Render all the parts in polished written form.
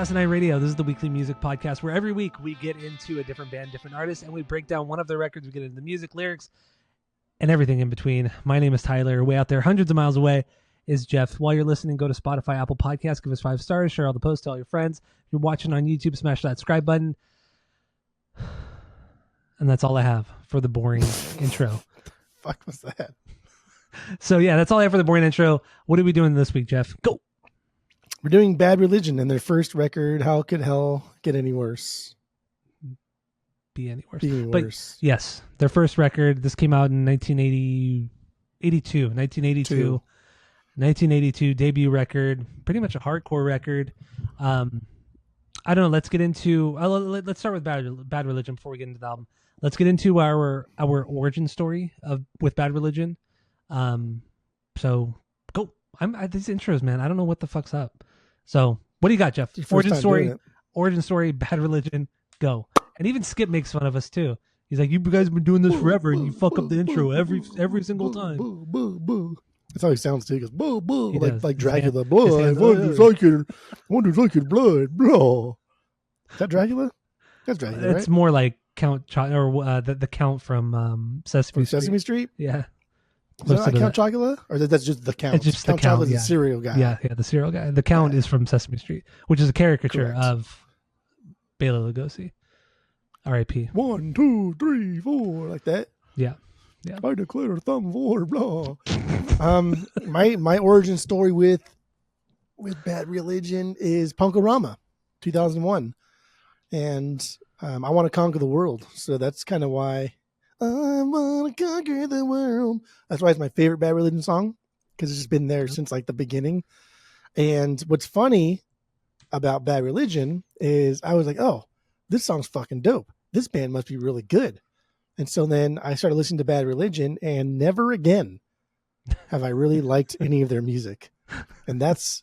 Asinine Radio. This is the weekly music podcast where every week we get into a different band, different artist, and we break down one of their records. We get into the music, lyrics, and everything in between. My name is Tyler. Way out there, hundreds of miles away, is Jeff. While you're listening, go to Spotify, Apple Podcasts, give us 5 stars, share all the posts, tell all your friends. If you're watching on YouTube, smash that subscribe button. And that's all I have for the boring intro. Fuck was that? So yeah, that's all I have for the boring intro. What are we doing this week, Jeff? Go. We're doing Bad Religion and their first record, How Could Hell Get Any Worse? Be any worse. Be any worse. But yes, their first record. This came out in 1982 debut record. Pretty much a hardcore record. I don't know. Let's get into. Let's start with Bad Religion before we get into the album. Let's get into our origin story with Bad Religion. So go. These intros, man. I don't know what the fuck's up. So what do you got, Jeff? Origin story, Bad Religion, go. And even Skip makes fun of us too. He's like, "You guys have been doing this forever, and you fuck up the intro every single time." Boo, boo, boo. That's how he sounds too. He goes, boo, boo, like Dracula. Blood. Wonders like your blood, bro. Is that Dracula? That's Dracula, It's more like Count the Count from Sesame Street. Yeah. Is that like Count Chocula? Or that's just the Count? It's just Count the Count. Chocula's the cereal guy. Yeah, the cereal guy. The Count is from Sesame Street, which is a caricature of Bela Lugosi. R.I.P. 1, 2, 3, 4, like that. Yeah. I declare thumb for blah. My origin story with Bad Religion is Punkorama, 2001, and I want to conquer the world. So that's kind of why. I want to conquer the world. That's why it's my favorite Bad Religion song, because it's just been there since like the beginning. And what's funny about Bad Religion is I was like, oh, this song's fucking dope. This band must be really good. And so then I started listening to Bad Religion, and never again have I really liked any of their music. And that's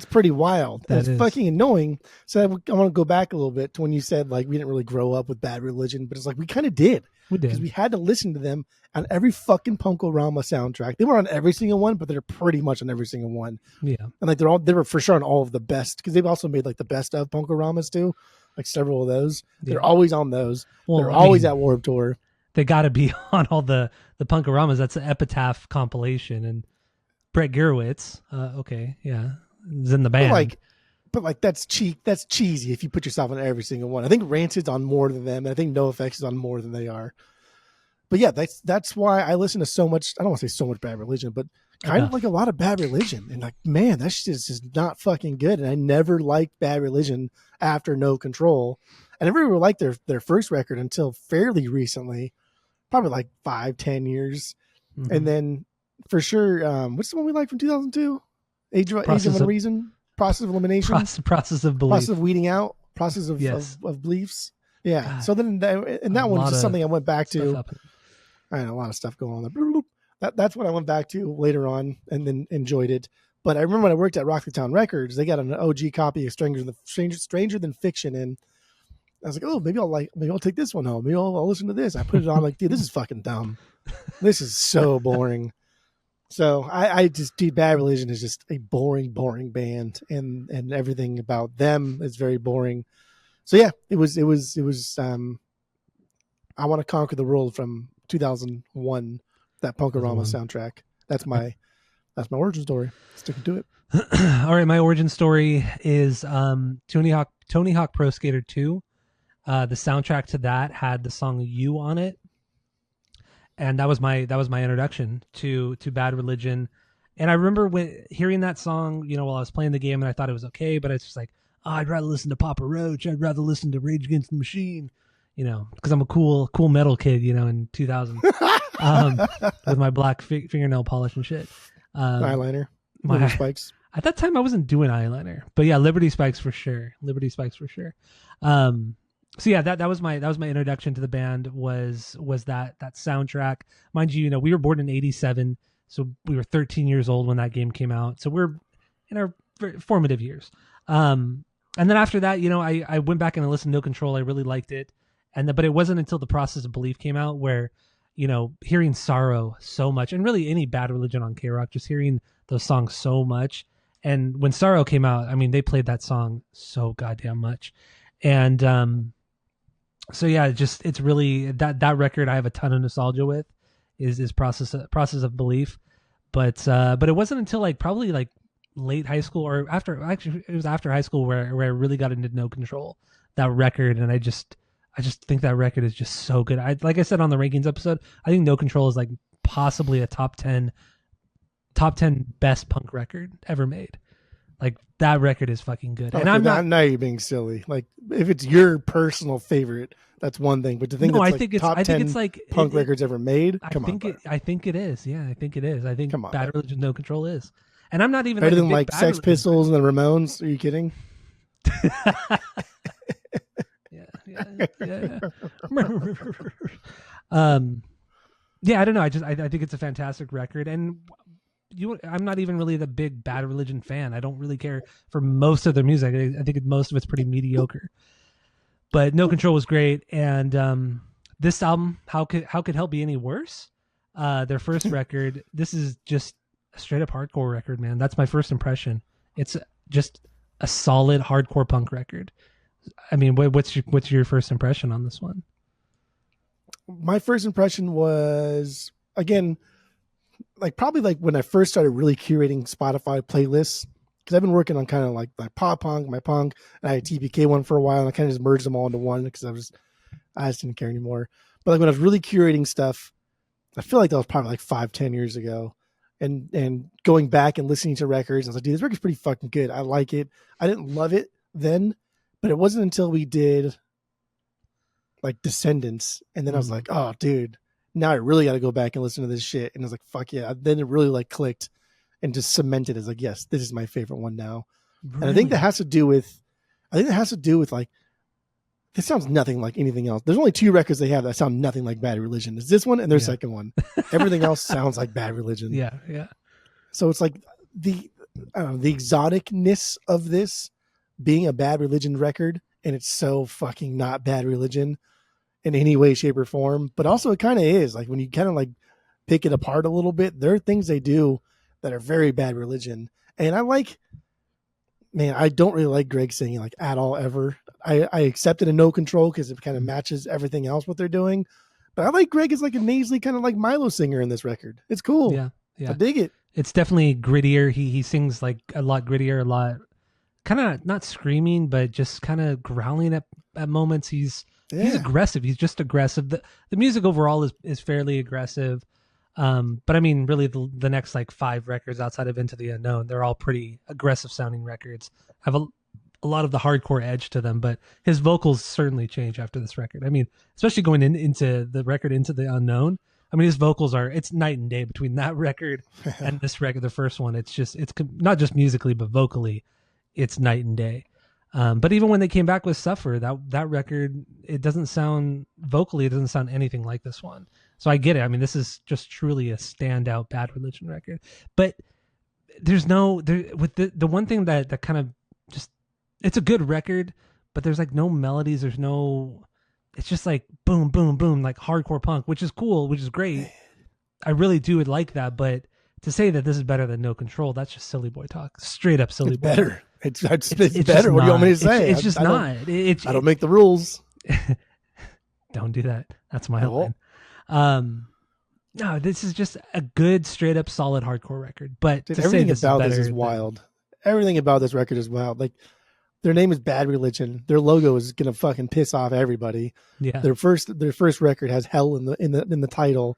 pretty wild. That's fucking annoying. So I want to go back a little bit to when you said like we didn't really grow up with Bad Religion, but it's like we kind of did. We did. Because we had to listen to them on every fucking Punkorama soundtrack. They weren't on every single one, but they're pretty much on every single one. Yeah. And like they were for sure on all of the best, because they've also made like the best of Punkoramas too. Like several of those. Yeah. They're always on those. Well, they're always at Warped Tour. They got to be on all the Punkoramas. That's an Epitaph compilation. And Brett Gurewitz, is in the band. But that's cheesy if you put yourself on every single one. I think Rancid's on more than them, and I think NoFX is on more than they are. But yeah, that's why I listen to so much. I don't want to say so much Bad Religion, but kind of like a lot of Bad Religion. And like, man, that shit is just not fucking good. And I never liked Bad Religion after No Control. I never really liked their first record until fairly recently, probably like 5-10 years. Mm-hmm. And then for sure, what's the one we like from 2002? Age of Reason? Process of elimination, process of belief, process of weeding out, process of beliefs. Yeah. God. So then, that one was just something I went back to. I had a lot of stuff going on there. That's what I went back to later on, and then enjoyed it. But I remember when I worked at Rocky Town Records, they got an OG copy of Stranger Than Fiction, and I was like, oh, maybe I'll take this one home. Maybe I'll listen to this. I put it on, like, dude, this is fucking dumb. This is so boring. So I just, dude, Bad Religion is just a boring band, and everything about them is very boring. So yeah, it was I Want to Conquer the World from 2001, that Punkorama soundtrack. That's my origin story. Sticking to it. All right, my origin story is Tony Hawk Pro Skater 2. The soundtrack to that had the song "You" on it. And that was my introduction to Bad Religion. And I remember hearing that song, while I was playing the game, and I thought it was okay, but it's just like, oh, I'd rather listen to Papa Roach. I'd rather listen to Rage Against the Machine, because I'm a cool metal kid, in 2000, with my black fingernail polish and shit. Eyeliner, Liberty Spikes. At that time, I wasn't doing eyeliner, but yeah, Liberty Spikes for sure. So yeah, that was my introduction to the band was that soundtrack. Mind you, we were born in 87, so we were 13 years old when that game came out. So we're in our formative years. And then after that, I went back and I listened to No Control. I really liked it. But it wasn't until the Process of Belief came out where, hearing Sorrow so much, and really any Bad Religion on K-Rock, just hearing those songs so much, And when Sorrow came out, I mean, they played that song so goddamn much. And so yeah, it's really that record I have a ton of nostalgia with is process of belief. But it wasn't until like probably like late high school or after, actually it was after high school where I really got into No Control, that record. And I just think that record is just so good. Like I said on the rankings episode, I think No Control is like possibly a top 10 best punk record ever made. Like that record is fucking good. Okay, And I'm not, now you're being silly. Like if it's your personal favorite, that's one thing. But to think no, that's I like think it's top I think 10 it's like punk records ever made, I come on, think bro. I think it is. Yeah, I think it is. I think Come on, Bad bro. Religion, No Control is. And I'm not even Better like a than big like Bad Sex Religion Pistols and the Ramones. Are you kidding? Yeah. Yeah, I don't know. I think it's a fantastic record, and I'm not even really the big Bad Religion fan. I don't really care for most of their music. I think most of it's pretty mediocre. But No Control was great, and this album, how could Hell be any worse? Their first record. This is just a straight up hardcore record, man. That's my first impression. It's just a solid hardcore punk record. I mean, what's your first impression on this one? My first impression was, again, like probably like when I first started really curating Spotify playlists, because I've been working on kind of like pop punk, my punk, and I had a TPK one for a while, and I kind of just merged them all into one because I just didn't care anymore. But like when I was really curating stuff, I feel like that was probably like 5-10 years ago, and going back and listening to records, I was like, dude, this record's pretty fucking good. I like it. I didn't love it then, but it wasn't until we did like Descendants, and then I was like, oh, dude, now I really got to go back and listen to this shit. And I was like, fuck yeah. Then it really like clicked and just cemented as like, yes, this is my favorite one now. Really? And I think that has to do with like, this sounds nothing like anything else. There's only 2 records they have that sound nothing like Bad Religion. It's this one and their second one. Everything else sounds like Bad Religion. Yeah. So it's like the exoticness of this being a Bad Religion record, and it's so fucking not Bad Religion in any way, shape, or form. But also it kind of is. Like when you kind of like pick it apart a little bit, there are things they do that are very Bad Religion. And I don't really like Greg singing like at all ever. I accepted a No Control because it kind of matches everything else what they're doing. But I like Greg as like a nasally kind of like Milo singer in this record. It's cool. Yeah. I dig it. It's definitely grittier. He sings like a lot grittier, a lot kind of not screaming, but just kind of growling at moments. He's aggressive. He's just aggressive. The music overall is fairly aggressive. But I mean, really the next like 5 records outside of Into the Unknown, they're all pretty aggressive sounding records. Have a lot of the hardcore edge to them, but his vocals certainly change after this record. I mean, especially going into the record Into the Unknown. I mean, his vocals it's night and day between that record and this record, the first one. It's not just musically, but vocally, it's night and day. But even when they came back with Suffer, that record, it doesn't sound anything like this one. So I get it. I mean, this is just truly a standout Bad Religion record. But there's with the one thing that kind of just, it's a good record, but there's like no melodies. It's just like boom, boom, boom, like hardcore punk, which is cool, which is great. I really do like that. But to say that this is better than No Control, that's just silly boy talk. Straight up silly boy. Better. It's better. What do you want me to say? It's just not. I don't make the rules. Don't do that. That's my line. No, this is just a good, straight up, solid hardcore record. But dude, to everything say this about is this is wild. Everything about this record is wild. Like their name is Bad Religion. Their logo is gonna fucking piss off everybody. Yeah. Their first record has hell in the title,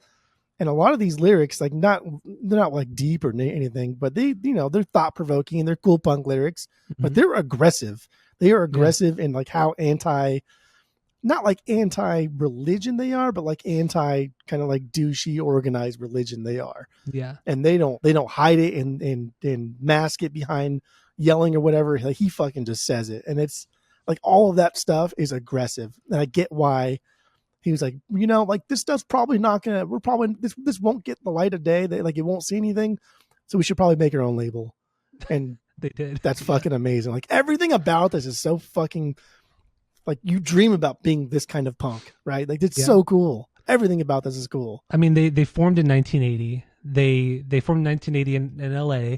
and a lot of these lyrics, like they're not like deep or anything, but they're thought provoking and they're cool punk lyrics, but they're aggressive. They are aggressive in like how not like anti-religion they are, but like anti kind of like douchey organized religion they are. Yeah. And they don't hide it and mask it behind yelling or whatever. Like he fucking just says it. And it's like all of that stuff is aggressive. And I get why he was like, like this stuff's probably not gonna, this won't get the light of day. Like it won't see anything. So we should probably make our own label. And they did. That's fucking amazing. Like everything about this is so fucking, like you dream about being this kind of punk, right? Like it's so cool. Everything about this is cool. I mean, they formed in 1980. They formed in 1980 in LA,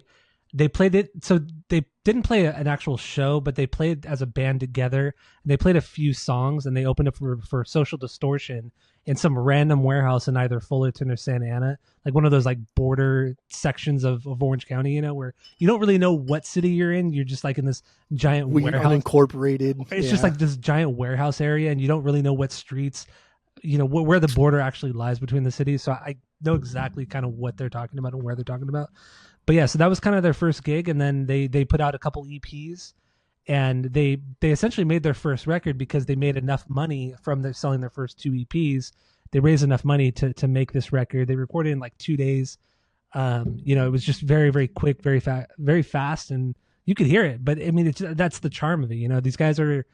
they played it. So they didn't play an actual show, but they played as a band together. And they played a few songs, and they opened up for Social Distortion in some random warehouse in either Fullerton or Santa Ana, like one of those like border sections of Orange County, where you don't really know what city you're in. You're just like in this giant Weird, warehouse. unincorporated. It's just like this giant warehouse area, and you don't really know what streets, where the border actually lies between the cities. So I know exactly kind of what they're talking about and where they're talking about. But yeah, so that was kind of their first gig, and then they put out a couple EPs, and they essentially made their first record because they made enough money from selling their first two EPs. They raised enough money to make this record. They recorded in like 2 days. It was just very, very quick, very fast, and you could hear it. But I mean, that's the charm of it. These guys are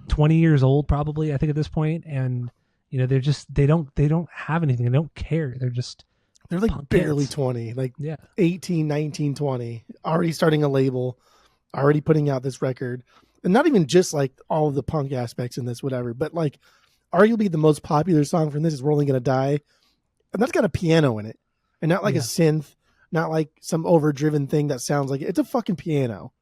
20 years old probably, I think, at this point, and they don't have anything. They don't care. They're like barely kids. 20, like 18, 19, 20, already starting a label, already putting out this record. And not even just like all of the punk aspects in this, whatever, but like arguably the most popular song from this is We're Only Gonna Die. And that's got a piano in it. And not like a synth, not like some overdriven thing that sounds like it's a fucking piano.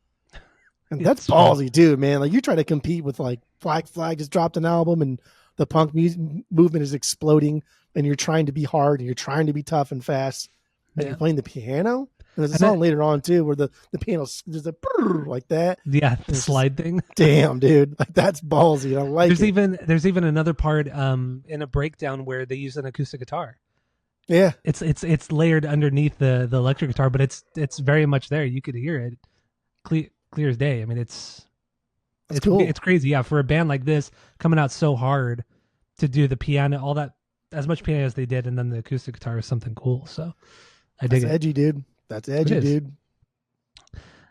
And that's ballsy, dude, man. Like you try to compete with like Black Flag just dropped an album and the punk music movement is exploding, and you're trying to be hard and you're trying to be tough and fast, and you're playing the piano. And there's a song later on too where the piano there's a like that. Yeah, the slide thing. Damn, dude, like that's ballsy. I like. There's even another part in a breakdown where they use an acoustic guitar. Yeah, it's layered underneath the electric guitar, but it's very much there. You could hear it clear as day. I mean, it's cool. It's crazy. Yeah, for a band like this coming out so hard to do the piano, all that, as much piano as they did, and then the acoustic guitar is something cool. So I dig it. That's edgy, dude. That's edgy, dude.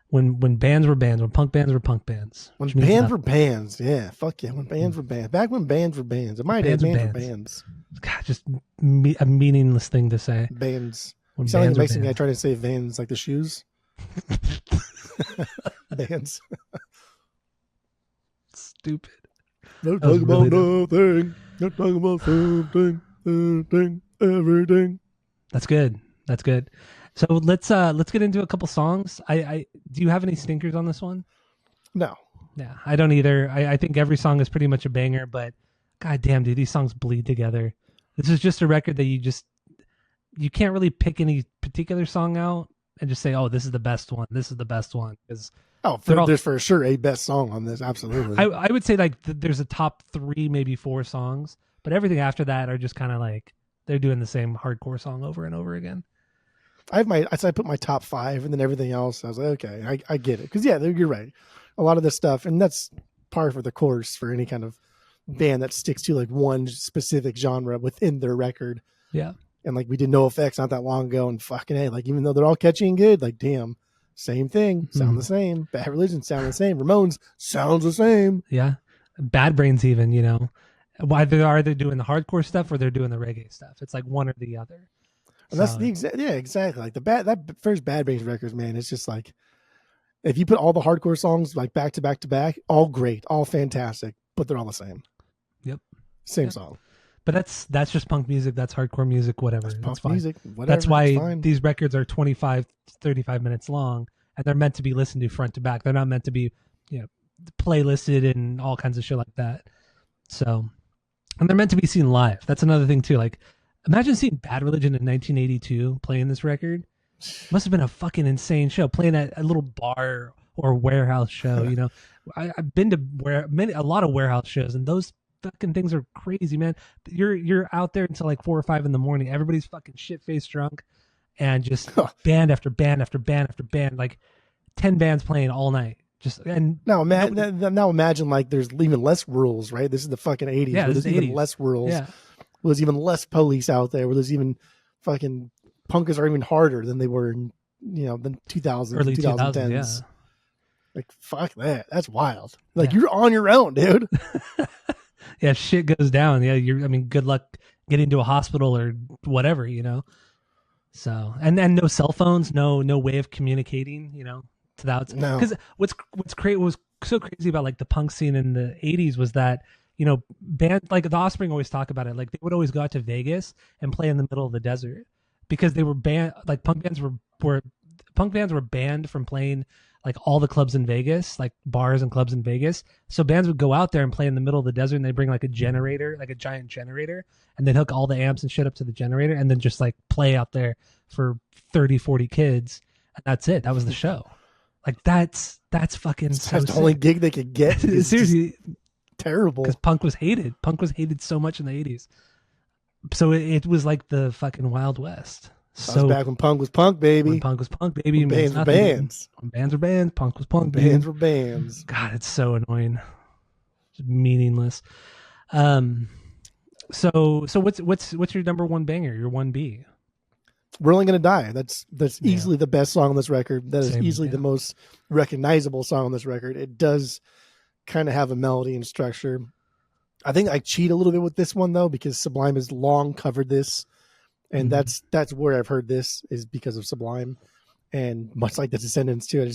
When bands were bands, when punk bands were punk bands. When bands were bands, yeah. Fuck yeah. When bands were bands. Back when bands were bands. In my day, bands were bands. God, just a meaningless thing to say. Bands. You sound like a Mexican guy trying to say Vans, like the shoes. Bands. Stupid. Not talking about nothing. Not talking about something, everything. That's good. So let's get into a couple songs. I do you have any stinkers on this one? No. Yeah, I don't either. I think every song is pretty much a banger, but god damn, dude, these songs bleed together. This is just a record that you can't really pick any particular song out and just say, oh, this is the best one. This is the best one. Because there's for sure a best song on this. Absolutely. I would say like there's a top 3, maybe 4 songs, but everything after that are just kind of like they're doing the same hardcore song over and over again. I put my top 5, and then everything else. I was like, okay, I get it. Because yeah, you're right. A lot of this stuff, and that's par for the course for any kind of band that sticks to like one specific genre within their record. Yeah. And like we did NoFX not that long ago, and fucking hey, like even though they're all catchy and good, like damn, same thing, sound the same. Bad Religion sound the same. Ramones sounds the same. Yeah. Bad Brains even, why are they doing the hardcore stuff or they're doing the reggae stuff? It's like one or the other. And that's the exactly. Like that first Bad Brains records, man, it's just like if you put all the hardcore songs like back to back to back, all great, all fantastic, but they're all the same. Yep. Same song. But that's just punk music. That's hardcore music, whatever. That's punk music, whatever. That's why these records are 25, 35 minutes long, and they're meant to be listened to front to back. They're not meant to be, playlisted and all kinds of shit like that. So, and they're meant to be seen live. That's another thing too. Like, imagine seeing Bad Religion in 1982 playing this record. Must have been a fucking insane show. Playing at a little bar or warehouse show. I've been to a lot of warehouse shows, and those fucking things are crazy, man. You're out there until like 4 or 5 in the morning. Everybody's fucking shit faced drunk, and just band after band after band after band, like 10 bands playing all night. Now imagine like there's even less rules, right? This is the fucking 80s. Yeah, there's even less rules. Yeah. There's even less police out there. Where there's even fucking punkers are even harder than they were in the 2000s, early 2010s. Yeah. Like fuck that. That's wild. Like you're on your own, dude. Yeah, shit goes down. Yeah, good luck getting to a hospital or whatever, So, and no cell phones, no way of communicating, to that. No. Because what was so crazy about like the punk scene in the 80s was that, band like the Offspring always talk about it. Like they would always go out to Vegas and play in the middle of the desert because they were punk bands were punk bands were banned from playing like all the clubs in Vegas, like bars and clubs in Vegas. So bands would go out there and play in the middle of the desert, and they bring like a generator, like a giant generator, and then hook all the amps and shit up to the generator, and then just like play out there for 30, 40 kids, and that's it. That was the show. Like that's fucking That's so the sick. only gig they could get. It's Seriously, terrible. because punk was hated. Punk was hated so much in the 80s. So it was like the fucking Wild West. That was back when punk was punk, baby. When punk was punk, baby. When bands were nothing. bands. When bands were bands, punk was punk. Bands were bands. God, it's so annoying. It's meaningless. So what's your number one banger? Your 1B? We're Only Gonna Die. That's easily the best song on this record. That is easily the most recognizable song on this record. It does kind of have a melody and structure. I think I cheat a little bit with this one though, because Sublime has long covered this, and that's where I've heard this is because of Sublime, and much like the Descendants too.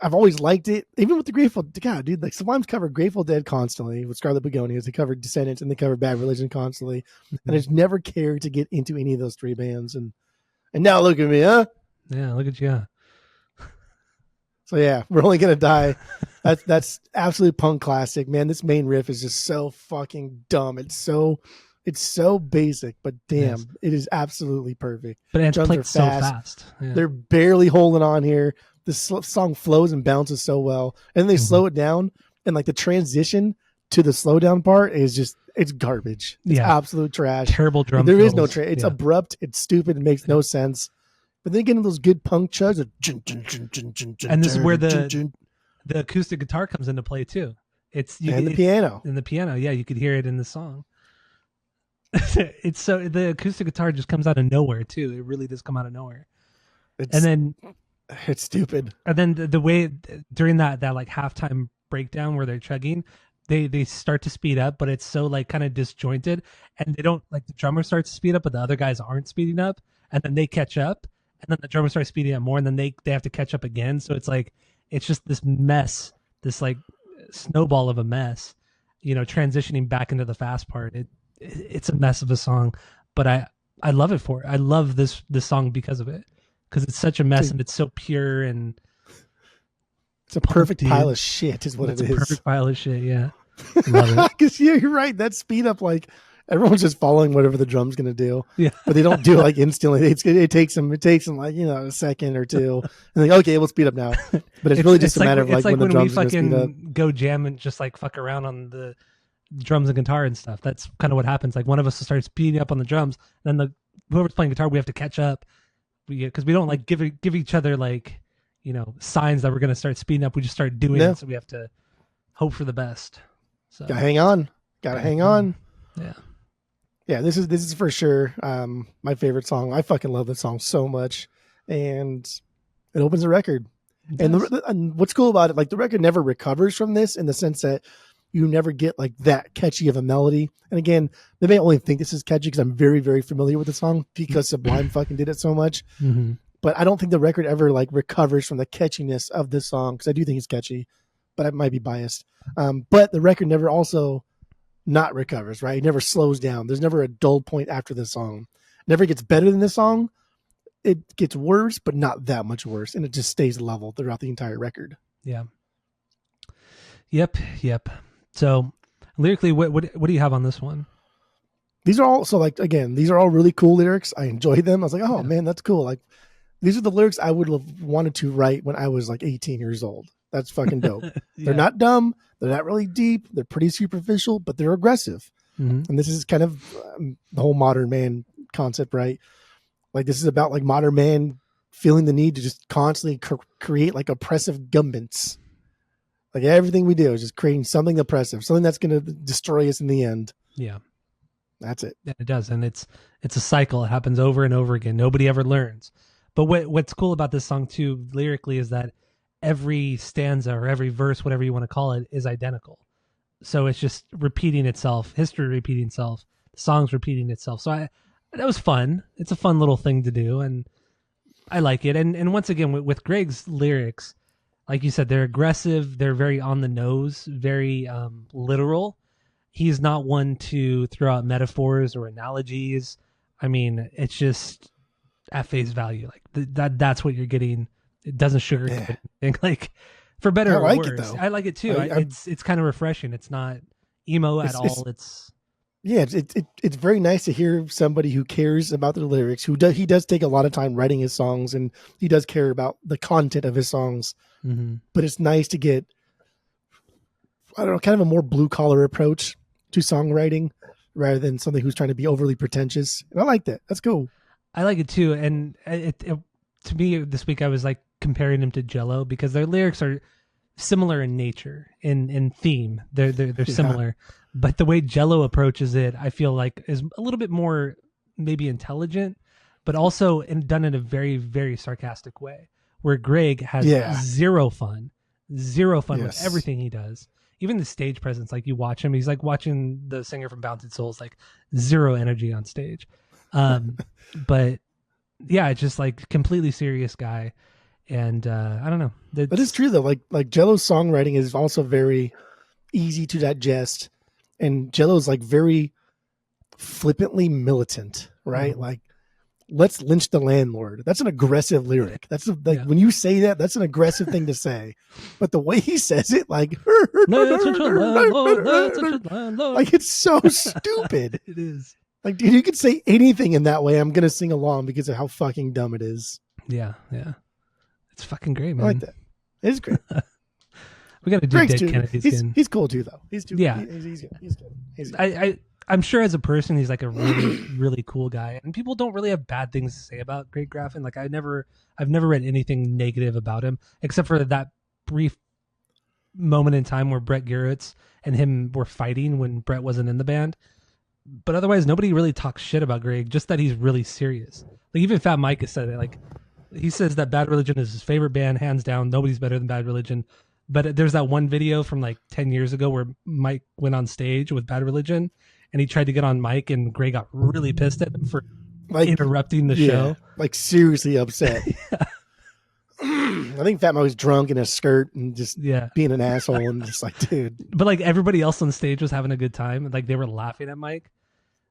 I've always liked it, even with the Grateful. God, dude, like Sublime's covered Grateful Dead constantly with Scarlet Begonias. They covered Descendants and they covered Bad Religion constantly, and I just never cared to get into any of those three bands. And now look at me, huh? Yeah, look at you. So yeah, We're Only Gonna Die. That's absolute punk classic, man. This main riff is just so fucking dumb. It's so basic, but damn, it is absolutely perfect. But it's Drums played are so fast. Yeah. They're barely holding on here. The song flows and bounces so well, and then they slow it down, and like the transition to the slow down part is just it's garbage. It's absolute trash. Terrible drum. There is no it's abrupt. It's stupid. It makes no sense. But then getting those good punk chugs, and this is where the acoustic guitar comes into play too. The piano. And the piano, yeah, you could hear it in the song. It's so the acoustic guitar just comes out of nowhere too. It really does come out of nowhere. It's stupid. And then the way during that like halftime breakdown where they're chugging, they start to speed up, but it's so like kind of disjointed, and they don't like the drummer starts to speed up, but the other guys aren't speeding up, and then they catch up, and then the drummer starts speeding up more, and then they have to catch up again. So it's like it's just this mess, this like snowball of a mess, transitioning back into the fast part. It's a mess of a song, but I love it for it. I love this song because of it. Because it's such a mess and it's so pure and it's a perfect pile of shit is what it is. It's a perfect pile of shit, yeah. Love it. Because you're right. That speed up, like everyone's just following whatever the drum's gonna do. Yeah. But they don't do it like instantly. It takes them like a second or two, and like okay, we'll speed up now. But it's really just a matter of like when the drums are gonna speed up. Go jam and just like fuck around on the drums and guitar and stuff. That's kind of what happens. Like one of us will start speeding up on the drums, and then whoever's playing guitar, we have to catch up. Because we don't like give each other like signs that we're gonna start speeding up. We just start doing it, so we have to hope for the best. So gotta hang on. Yeah. This is for sure my favorite song. I fucking love this song so much, and it opens the record. And what's cool about it, like the record never recovers from this in the sense that you never get like that catchy of a melody. And again, they may only think this is catchy because I'm very, very familiar with the song because Sublime fucking did it so much. Mm-hmm. But I don't think the record ever like recovers from the catchiness of this song because I do think it's catchy, but I might be biased. But the record never also not recovers, right? It never slows down. There's never a dull point after the song. It never gets better than this song. It gets worse, but not that much worse. And it just stays level throughout the entire record. Yeah. Yep. So lyrically, what do you have on this one? These are all these are all really cool lyrics. I enjoy them. I was like, oh man, that's cool. Like these are the lyrics I would have wanted to write when I was like 18 years old. That's fucking dope. They're not dumb. They're not really deep. They're pretty superficial, but they're aggressive. Mm-hmm. And this is kind of the whole modern man concept, right? Like this is about like modern man feeling the need to just constantly create like oppressive governments. Like everything we do is just creating something oppressive, something that's going to destroy us in the end. Yeah. That's it. Yeah, it does. And it's a cycle. It happens over and over again. Nobody ever learns. But what's cool about this song too, lyrically, is that every stanza or every verse, whatever you want to call it, is identical. So it's just repeating itself, history repeating itself, the song's repeating itself. So that was fun. It's a fun little thing to do. And I like it. And once again, with Greg's lyrics, like you said, they're aggressive. They're very on the nose, very literal. He's not one to throw out metaphors or analogies. I mean, it's just at face value. Like that's what you're getting. It doesn't sugarcoat Yeah. anything. Like for I better or like it worse, though. I like it too. I It's kind of refreshing. It's not emo at it's all. It's yeah, it's very nice to hear somebody who cares about the lyrics. He does take a lot of time writing his songs, and he does care about the content of his songs. mm-hmm. But it's nice to get, I don't know, kind of a more blue collar approach to songwriting rather than something who's trying to be overly pretentious. And I like that. That's cool. I like it too. And it to me this week I was like comparing him to Jello because their lyrics are similar in nature, in theme. They're Yeah. similar, but the way Jello approaches it, I feel like is a little bit more maybe intelligent, but also done in a very very sarcastic way. Where Greg has Yeah. zero fun with Yes. everything he does. Even the stage presence, like you watch him, he's like watching the singer from Bounted Souls, like zero energy on stage. But yeah, it's just like completely serious guy. And I don't know. That is true though. Like Jello's songwriting is also very easy to digest, and Jello's like very flippantly militant, right? Mhm. Like, let's lynch the landlord. That's an aggressive lyric. That's like Yeah. when you say that, that's an aggressive thing to say. But the way he says it, like, Let's lynch the landlord, let's lynch the landlord. like it's so stupid. It is. Like, dude, you could say anything in that way. I'm gonna sing along because of how fucking dumb it is. Yeah. It's fucking great, I man. like that. It is great. We got to do Greg's Dead too. Kennedys again. He's cool too, though. He's too. Yeah. He's good. He's good. He's good. I'm sure as a person he's like a really really cool guy, and people don't really have bad things to say about Greg Graffin. Like I've never read anything negative about him except for that brief moment in time where Brett Garrett's and him were fighting when Brett wasn't in the band. But otherwise, nobody really talks shit about Greg. Just that he's really serious. Like even Fat Mike has said it. Like he says that Bad Religion is his favorite band, hands down. Nobody's better than Bad Religion. But there's that one video from like 10 years ago where Mike went on stage with Bad Religion, and he tried to get on mic, and Greg got really pissed at him for Like interrupting the show. Like seriously upset. I think Fat Mike was drunk in a skirt and just being an asshole and just like, dude. But like everybody else on stage was having a good time. Like they were laughing at Mike,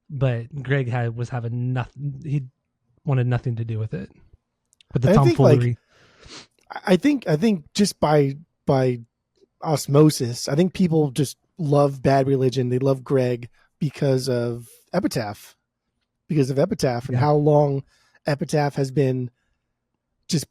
but Greg was having nothing. He wanted nothing to do with it. With the tomfoolery. I think just by osmosis, I think people just love Bad Religion. They love Greg because of Epitaph. And how long Epitaph has been just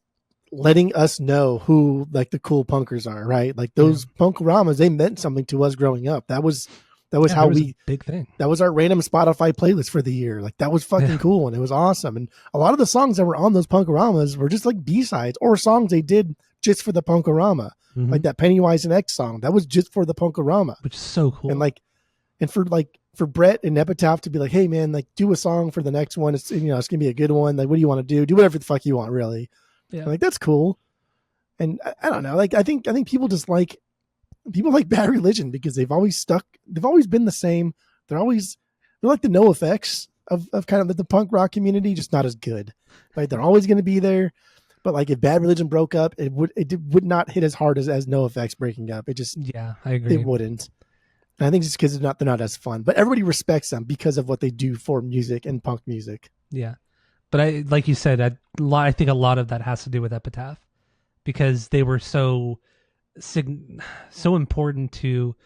letting us know who like the cool punkers are, right? Like those Punkaramas, they meant something to us growing up. That was how we big thing. That was our random Spotify playlist for the year. Like that was fucking cool and it was awesome. And a lot of the songs that were on those Punkaramas were just like B-sides or songs they did just for the Punkarama. Mm-hmm. Like that Pennywise and X song, that was just for the Punkarama. Which is so cool. And for Brett and Epitaph to be like, hey man, like do a song for the next one. It's it's gonna be a good one. Like, what do you want to do? Do whatever the fuck you want, really. Yeah. Like that's cool. And I don't know. Like I think people just like Bad Religion because they've always been the same. They're like the No Effects of kind of the punk rock community, just not as good. Like they're always going to be there. But like if Bad Religion broke up, it would not hit as hard as No Effects breaking up. It just I agree. It wouldn't. And I think it's because they're not as fun. But everybody respects them because of what they do for music and punk music. Yeah, but like you said, I think a lot of that has to do with Epitaph because they were so important to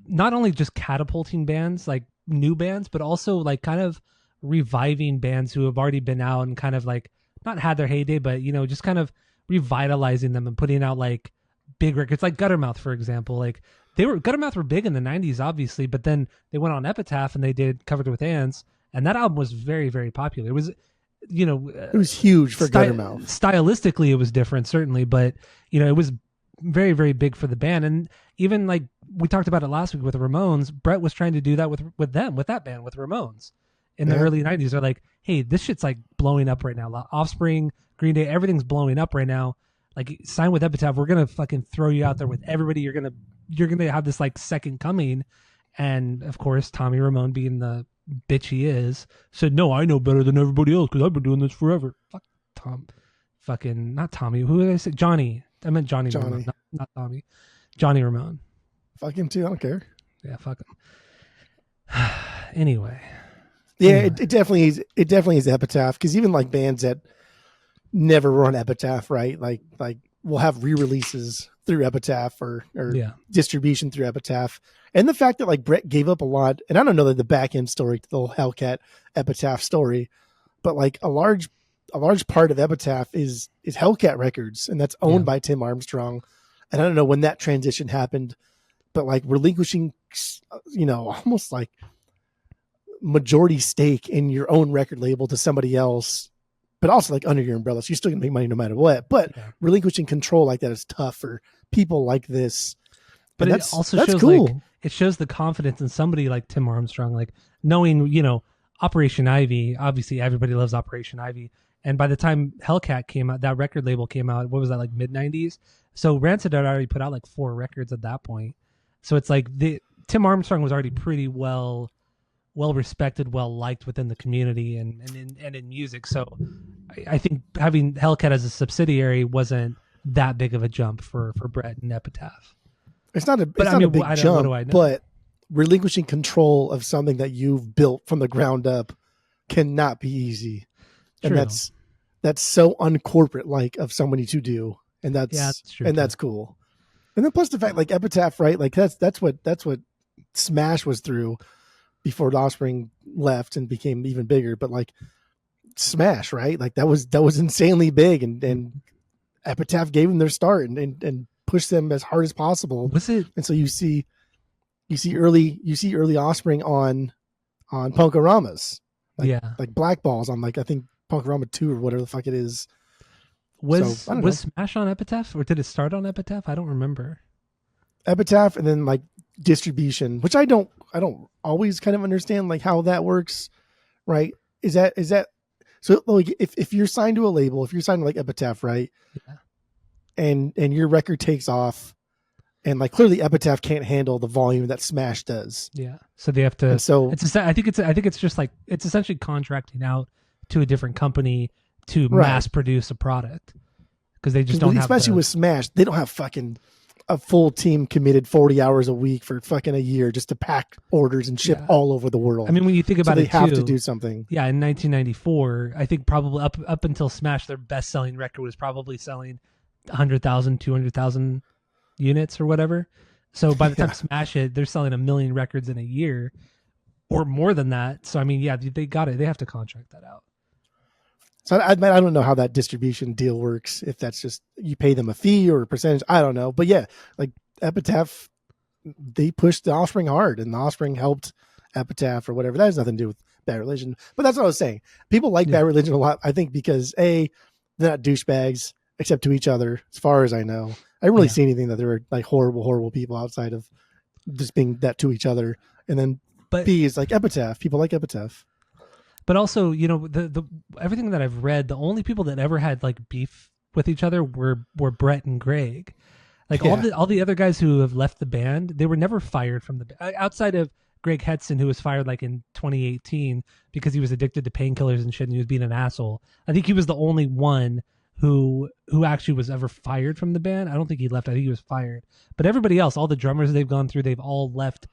not only just catapulting bands like new bands, but also like kind of reviving bands who have already been out and kind of like not had their heyday, but just kind of revitalizing them and putting out like big records like Guttermouth, for example. Like Guttermouth were big in the 90s, obviously, but then they went on Epitaph and they did Covered with Ants, and that album was very, very popular. It was, it was huge for Guttermouth. Stylistically, it was different, certainly, but it was very, very big for the band. And even like we talked about it last week with the Ramones, Brett was trying to do that with that band, with Ramones in the early 90s. They're like, hey, this shit's like blowing up right now. Offspring, Green Day, everything's blowing up right now. Like, sign with Epitaph. We're gonna fucking throw you out there with everybody. You're gonna have this like second coming. And of course, Tommy Ramone, being the bitch he is, said, no, I know better than everybody else because I've been doing this forever. Fuck Tom. Fucking not Tommy. Who did I say? Johnny. I meant Johnny. Ramone, not Tommy. Johnny Ramone. Fuck him too. I don't care. Yeah, fuck him. Anyway. Yeah, Anyway, it definitely is. It definitely is Epitaph, because even like bands that never run Epitaph, right? Like we'll have re-releases through Epitaph or yeah, distribution through Epitaph, and the fact that like Brett gave up a lot, and I don't know that the back end story to the whole Hellcat Epitaph story, but like a large part of Epitaph is Hellcat Records, and that's yeah, owned by Tim Armstrong, and I don't know when that transition happened, but like relinquishing, almost like majority stake in your own record label to somebody else, but also like under your umbrella. So you're still gonna make money no matter what. But yeah. relinquishing control like that is tough for people like this. But And it also that's shows like cool. it shows the confidence in somebody like Tim Armstrong, like knowing Operation Ivy. Obviously, everybody loves Operation Ivy. And by the time Hellcat came out, that record label came out. What was that, like mid 90s? So Rancid had already put out like 4 records at that point. So it's like the Tim Armstrong was already pretty well respected, well liked within the community and in music. So I think having Hellcat as a subsidiary wasn't that big of a jump for Brett and Epitaph. But It's I not a mean, big I don't. What do jump, I know? but relinquishing control of something that you've built from the ground up cannot be easy. And True. that's so uncorporate like of somebody to do. And Yeah, that's true too. that's cool. And then plus the fact like Epitaph, right? Like that's what Smash was through before the Offspring left and became even bigger. But like Smash, right? Like that was insanely big, and Epitaph gave them their start and pushed them as hard as possible. Was it? And so you see early Offspring on Punkoramas, Yeah. like Black Balls on like I think Punkorama 2 or whatever the fuck it is. So Was I don't was know. Smash on Epitaph or did it start on Epitaph? I don't remember. Epitaph and then like distribution, which I don't always kind of understand like how that works, right? Is that so like if you're signed to a label, if you're signed to like Epitaph, right? Yeah. And your record takes off and like clearly Epitaph can't handle the volume that Smash does. Yeah. So they have And to. so I think it's just like it's essentially contracting out to a different company to right. mass produce a product because they just Because don't have especially the. with Smash, they don't have fucking a full team committed 40 hours a week for fucking a year just to pack orders and ship Yeah. all over the I world. mean, when you think So about they it have to too, do something. yeah, in 1994, I think probably up until Smash, their best selling record was probably selling 100,000, 200,000 units or whatever. So by the time Yeah. Smash hit, they're selling a million records in a year or more than that. So I mean, yeah, they got it. They have to contract that out. So I don't know how that distribution deal works. If that's just you pay them a fee or a percentage, I don't know. But yeah, like Epitaph, they pushed the Offspring hard, and the Offspring helped Epitaph or whatever. That has nothing to do with Bad Religion. But that's what I was saying. People like Yeah, Bad Religion a lot, I think, because they're not douchebags except to each other, as far as I know. I didn't really yeah. see anything that they were like horrible, horrible people outside of just being that to each other. And then But B is like Epitaph. People like Epitaph. also, the everything that I've read, the only people that ever had like beef with each other were Brett and Greg. Like Yeah. all the other guys who have left the band, they were never fired from the outside of Greg Hetson, who was fired like in 2018 because he was addicted to painkillers and shit, and he was being an asshole. I think he was the only one who actually was ever fired from the band. I don't think he left. I think he was fired. But everybody else, all the drummers they've gone through, they've all left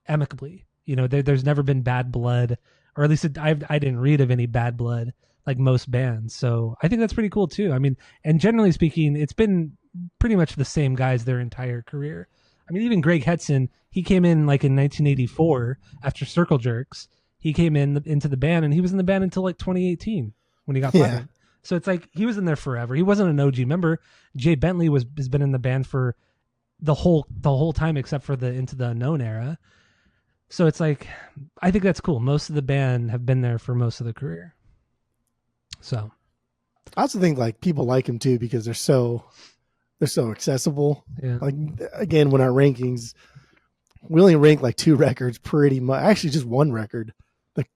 amicably. There's never been bad blood, or at least I didn't read of any bad blood like most bands. So I think that's pretty cool too. I mean, and generally speaking, it's been pretty much the same guys their entire career. I mean, even Greg Hetson, he came in like in 1984 after Circle Jerks. He came into the band, and he was in the band until like 2018 when he got Yeah. fired. So it's like he was in there forever. He wasn't an OG member. Jay Bentley has been in the band for the whole time except for the Into the Unknown era. So it's like I think that's cool. Most of the band have been there for most of the career. So I also think like people like him too because they're so accessible. yeah, Like again, when our rankings, we only rank like 2 records pretty much. Actually, just 1 record. Like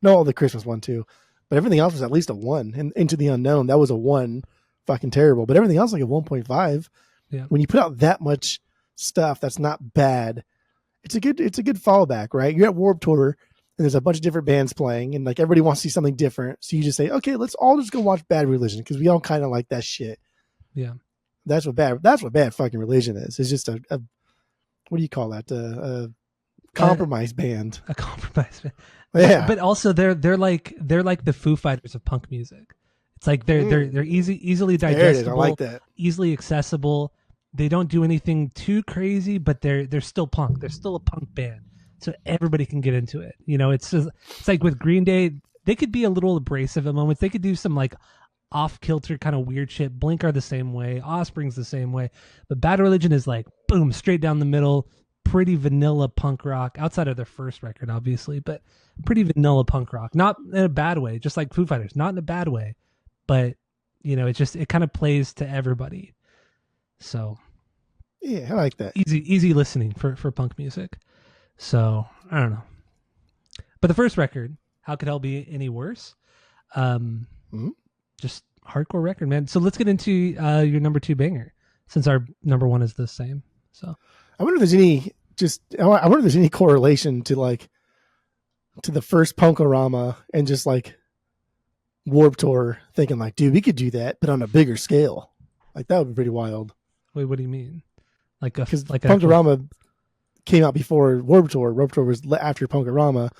no, the Christmas one too, but everything else was at least a 1. And Into the Unknown, that was a 1, fucking terrible. But everything else like a 1.5. yeah, When you put out that much stuff, that's not bad. It's a good fallback, right? You're at Warped Tour. And there's a bunch of different bands playing, and like everybody wants to see something different. So you just say, okay, let's all just go watch Bad Religion because we all kind of like that shit. yeah. That's what bad fucking religion is. It's just a what do you call that? compromise band. A compromise band. Yeah. But also they're like the Foo Fighters of punk music. It's like they're easily There it is. I digestible, like that. easily accessible. They don't do anything too crazy, but they're still punk. They're still a punk band, so everybody can get into it. You know, it's like with Green Day, they could be a little abrasive at moments. They could do some like off kilter kind of weird shit. Blink are the same way. Offspring's the same way. But Bad Religion is like boom, straight down the middle, pretty vanilla punk rock. Outside of their first record, obviously, but pretty vanilla punk rock. Not in a bad way, just like Foo Fighters. Not in a bad way, but you know, it kind of plays to everybody. So yeah, I like that. Easy listening for punk music. So I don't know. But the first record, how could hell be any worse? Just hardcore record, man. So let's get into your number 2 banger, since our number 1 is the same. So I wonder if there's any correlation to like to the first Punkorama and just like Warped Tour thinking like, dude, we could do that, but on a bigger scale. Like that would be pretty wild. Wait, what do you mean? Because Punkorama came out before Warped Tour. Warped Tour was after Punkorama,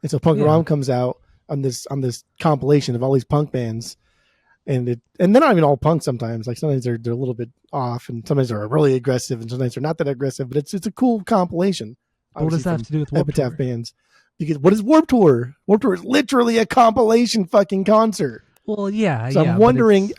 and so Punkorama comes out on this compilation of all these punk bands, and they're not even all punk. Sometimes, like sometimes they're a little bit off, and sometimes they're really aggressive, and sometimes they're not that aggressive. But it's a cool compilation. What does that have to do with Warped Epitaph Tour? bands? Because what is Warped Tour? Warped Tour is literally a compilation fucking concert. Well, yeah. So I'm wondering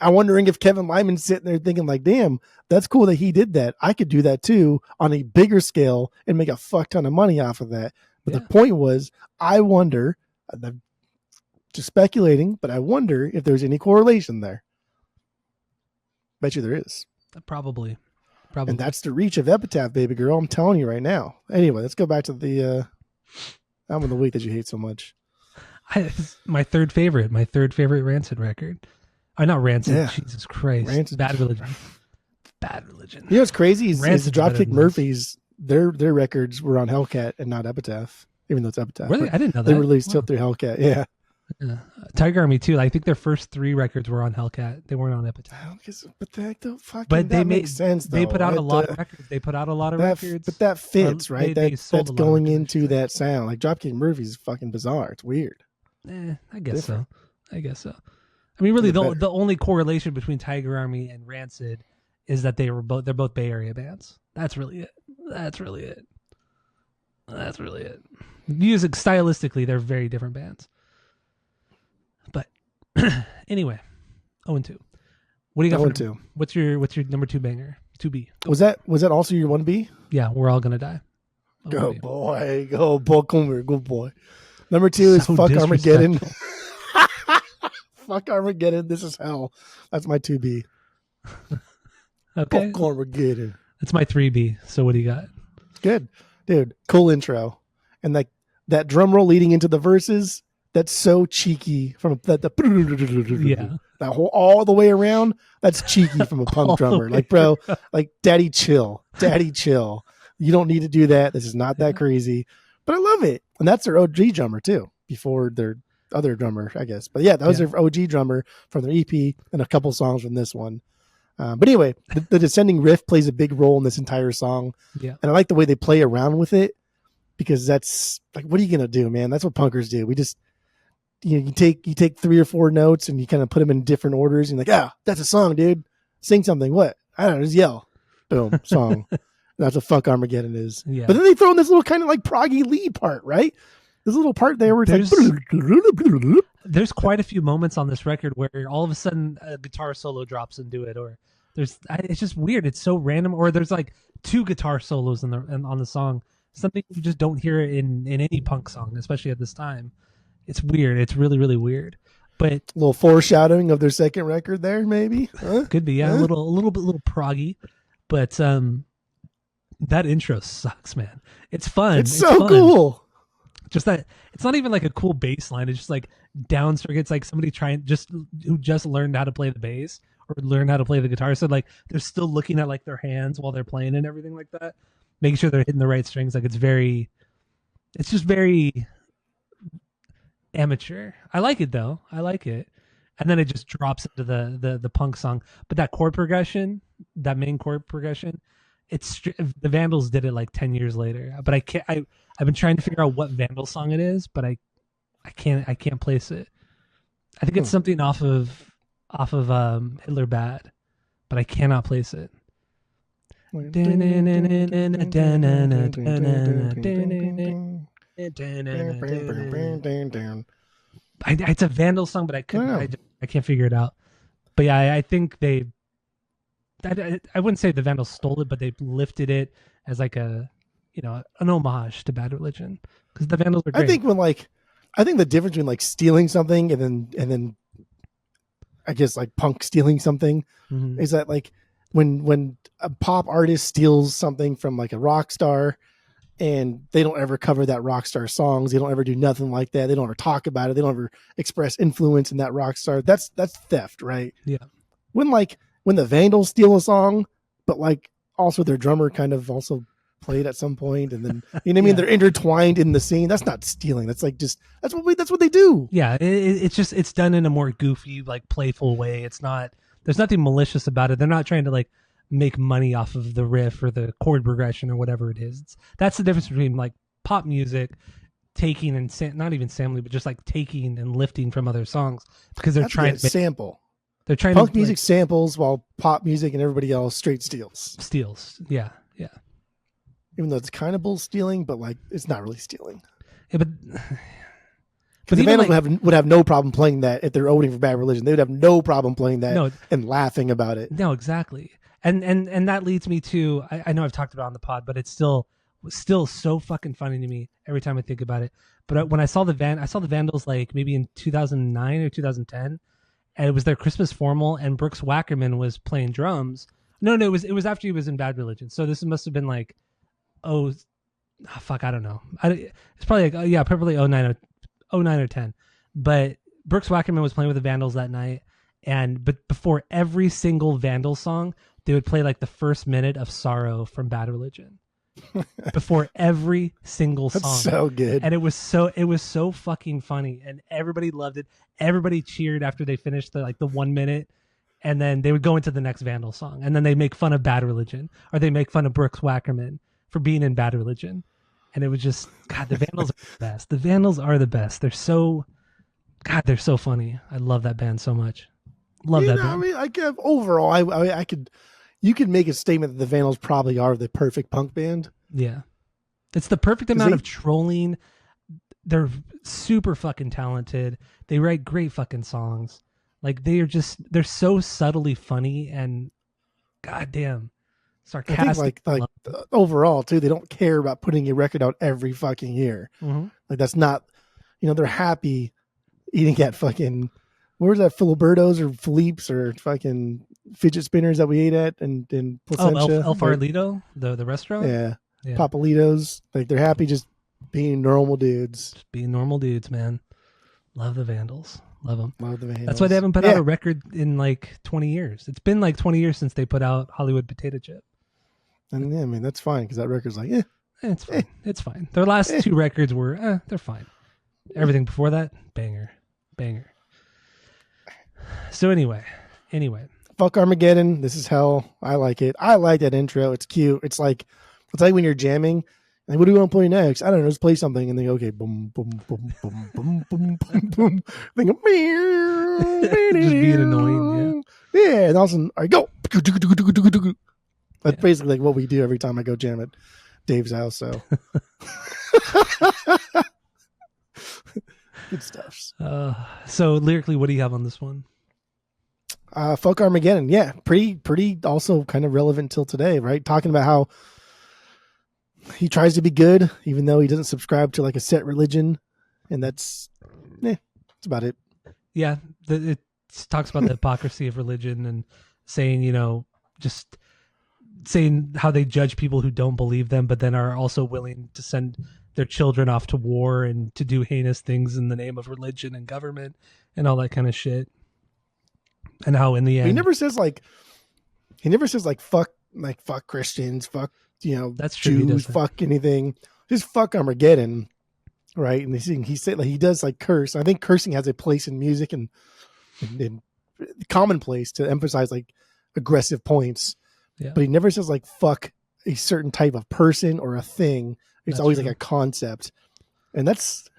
if Kevin Lyman's sitting there thinking like, damn, that's cool that he did that. I could do that too on a bigger scale and make a fuck ton of money off of that. But the point was, I wonder, I'm just speculating, but I wonder if there's any correlation there. Bet you there is. Probably. And that's the reach of Epitaph, baby girl. I'm telling you right now. Anyway, let's go back to the album of the week that you hate so much. My third favorite Rancid record. Not Rancid. Yeah. Jesus Christ. Rancid. Bad Religion. Bad Religion. You know what's crazy is the Dropkick Murphys. Their records were on Hellcat and not Epitaph, even though it's Epitaph. Really, I didn't know that. They released up through Hellcat. Yeah. Tiger Army too. I think their first 3 records were on Hellcat. They weren't on Epitaph. But that don't fucking. But they makes sense. Though. They put out a lot of records. They put out a lot of records. But that fits, right? That's going into that sound. Like Dropkick Murphys is fucking bizarre. It's weird. I guess so. I mean, really, the only correlation between Tiger Army and Rancid is that they're both Bay Area bands. That's really it. Music stylistically, they're very different bands. But anyway, 0-2. What do you got? 0-2. What's your number 2 banger? 2B. Was that also your 1B? Yeah, We're All Gonna Die. Go boy, come here, good boy. Number 2 is Fuck Armageddon. Fuck Armageddon. This is hell. That's my 2B. Okay. Fuck Armageddon. That's my 3B. So what do you got? Good, dude. Cool intro, and like that drum roll leading into the verses. That's so cheeky from that whole all the way around. That's cheeky from a punk drummer. Like, bro, like daddy chill. You don't need to do that. This is not that crazy, but I love it. And that's their OG drummer too, before their other drummer, I guess. But yeah, that was their OG drummer from their EP and a couple songs from this one. But anyway, the descending riff plays a big role in this entire song. Yeah. And I like the way they play around with it, because that's like, what are you going to do, man? That's what punkers do. We just, you take 3 or 4 notes and you kind of put them in different orders. And like, that's a song, dude. Sing something. What? I don't know. Just yell. Boom. Song. That's what Fuck Armageddon is. Yeah. But then they throw in this little kind of like proggy lead part, right? This little part there where it's like... There's quite a few moments on this record where all of a sudden a guitar solo drops into it, or it's just weird. It's so random. Or there's like 2 guitar solos on the song. Something you just don't hear in any punk song, especially at this time. It's weird. It's really, really weird. But a little foreshadowing of their second record there, maybe. Huh? Could be, yeah. A little proggy. But that intro sucks, man. It's fun. It's so fun. Cool. Just that it's not even like a cool bass line. It's just like down circuit. It's like somebody who just learned how to play the bass or learned how to play the guitar. So like they're still looking at like their hands while they're playing and everything like that, making sure they're hitting the right strings. Like it's just very amateur. I like it though. I like it. And then it just drops into the punk song. But that chord progression, that main chord progression, it's the Vandals did it like 10 years later, but I can't. I've been trying to figure out what Vandal song it is, but I can't place it. I think it's something off of Hitler Bad, but I cannot place it. It's a Vandal song, but I can't figure it out. But yeah, I think I wouldn't say the Vandals stole it, but they lifted it as like a, an homage to Bad Religion, because the Vandals are great. I think the difference between like stealing something and then I guess like punk stealing something is that like when a pop artist steals something from like a rock star and they don't ever cover that rock star songs, they don't ever do nothing like that, they don't ever talk about it, they don't ever express influence in that rock star, that's theft, right? Yeah. When the Vandals steal a song, but like also their drummer kind of also played at some point, and then you know what I mean, they're intertwined in the scene, that's not stealing, that's like just that's what they do. Yeah, it's done in a more goofy, like playful way. It's not, there's nothing malicious about it. They're not trying to like make money off of the riff or the chord progression or whatever it is. That's the difference between like pop music taking and not even sampling, but just like taking and lifting from other songs, because they're trying to sample. They're trying punk to music like, samples, while pop music and everybody else straight steals. Yeah. Even though it's kind of bull stealing, but like it's not really stealing. Yeah, but the Vandals would have no problem playing that if they're owning for Bad Religion. They would have no problem playing that and laughing about it. No, exactly. And that leads me to, I know I've talked about it on the pod, but it's still so fucking funny to me every time I think about it. But when I saw the Vandals like maybe in 2009 or 2010, and it was their Christmas formal, and Brooks Wackerman was playing drums. No, it was after he was in Bad Religion. So this must have been like, I don't know. It's probably like, probably 09 or 10. But Brooks Wackerman was playing with the Vandals that night, but before every single Vandals song, they would play like the first minute of Sorrow from Bad Religion. Before every single song. That's so good. And it was so fucking funny, and everybody loved it. Everybody cheered after they finished the 1 minute, and then they would go into the next Vandal song, and then they make fun of Bad Religion, or they make fun of Brooks Wackerman for being in Bad Religion. And it was just, God, the Vandals are the best. The Vandals are the best. They're so funny. I love that band so much. Love that band. I mean, overall, you could make a statement that the Vandals probably are the perfect punk band. Yeah. It's the perfect amount of trolling. They're super fucking talented. They write great fucking songs. Like they're so subtly funny and goddamn sarcastic. I think like overall too, they don't care about putting a record out every fucking year. Mm-hmm. Like that's not, they're happy eating at fucking, where was that, Filiberto's or Philippe's or fucking fidget spinners that we ate at in Placentia. El Farolito, the restaurant. Yeah. Papalitos. Like they're happy just being normal dudes. Just being normal dudes, man. Love the Vandals. Love them. Love the Vandals. That's why they haven't put out a record in like 20 years. It's been like 20 years since they put out Hollywood Potato Chip. And yeah, I mean, that's fine because that record's like, it's fine. It's fine. Their last two records were, they're fine. Everything before that, banger. So anyway. Fuck Armageddon. This is hell. I like it. I like that intro. It's cute. It's like when you're jamming, like, what do we want to play next? I don't know. Just play something, and then okay, boom, boom, boom, boom, boom, boom, boom, boom. Then go, just being annoying. Yeah, and all of a sudden, all right, go. That's basically like what we do every time I go jam at Dave's house. So good stuff. So lyrically, what do you have on this one? Fuck Armageddon. Yeah, pretty. Also, kind of relevant till today, right? Talking about how he tries to be good, even though he doesn't subscribe to like a set religion, and that's about it. Yeah, it talks about the hypocrisy of religion and saying, just saying how they judge people who don't believe them, but then are also willing to send their children off to war and to do heinous things in the name of religion and government and all that kind of shit. And how in the end he never says fuck Christians, fuck that's true, Jews, fuck anything, just fuck Armageddon, right? And he said like he does like curse. I think cursing has a place in music and commonplace to emphasize like aggressive points. Yeah. But he never says like fuck a certain type of person or a thing. It's That's always true. like a concept, and that's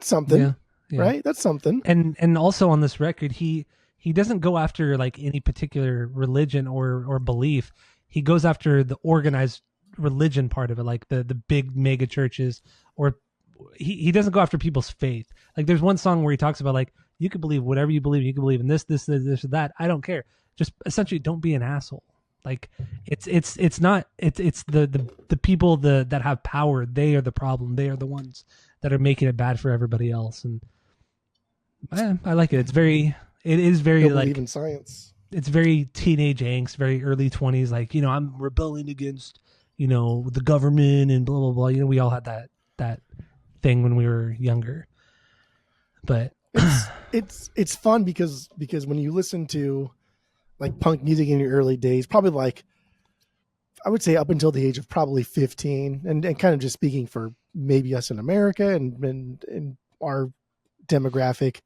something, Yeah, yeah. right? That's something. And also on this record, he doesn't go after like any particular religion or belief. He goes after the organized religion part of it, like the big mega churches, or he doesn't go after people's faith. Like there's one song where he talks about like you can believe whatever you believe. You can believe in this, or that. I don't care. Just essentially don't be an asshole. Like it's not it's the people that have power. They are the problem. They are the ones that are making it bad for everybody else. And I like it. It is very Don't like believe in science. it's very teenage angst, very early 20s. Like I'm rebelling against the government and blah blah blah. We all had that thing when we were younger. But It's fun because when you listen to like punk music in your early days, probably like I would say up until the age of probably 15, and kind of just speaking for maybe us in America and our demographic,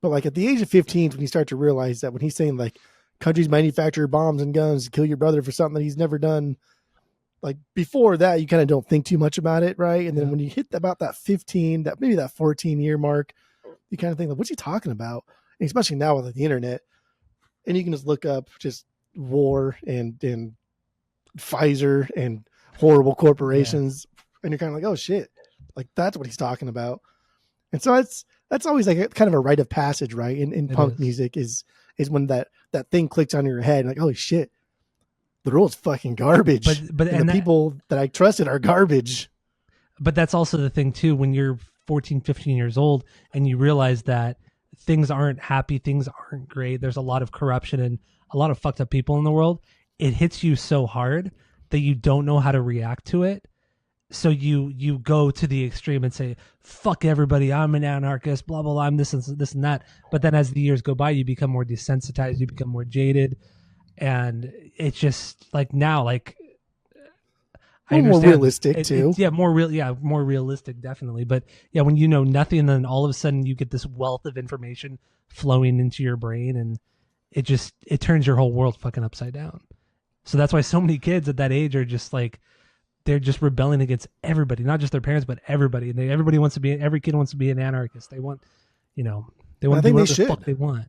but like at the age of 15, when you start to realize that when he's saying like countries manufacture bombs and guns to kill your brother for something that he's never done, like before that, you kind of don't think too much about it, right? And then when you hit about that 15, maybe that 14-year mark, you kind of think like, what's he talking about? And especially now with the internet, and you can just look up just war and Pfizer and horrible corporations, and you're kind of like, oh shit, like that's what he's talking about. And so that's always like a kind of a rite of passage, right? In punk music is when that thing clicks on your head, and like, holy shit, the world's fucking garbage. But and the people that I trusted are garbage. But that's also the thing too, when you're 14, 15 years old and you realize that things aren't happy, things aren't great, there's a lot of corruption and a lot of fucked up people in the world, it hits you so hard that you don't know how to react to it. So you go to the extreme and say, fuck everybody, I'm an anarchist, blah blah blah, I'm this and that. But then as the years go by, you become more desensitized, you become more jaded, and it's just like now, like I understand, more realistic too. More realistic, definitely. But yeah, when you know nothing, then all of a sudden you get this wealth of information flowing into your brain, and it turns your whole world fucking upside down. So that's why so many kids at that age are just like, they're just rebelling against everybody, not just their parents, but everybody. And every kid wants to be an anarchist. They want, they want to do whatever the fuck they want.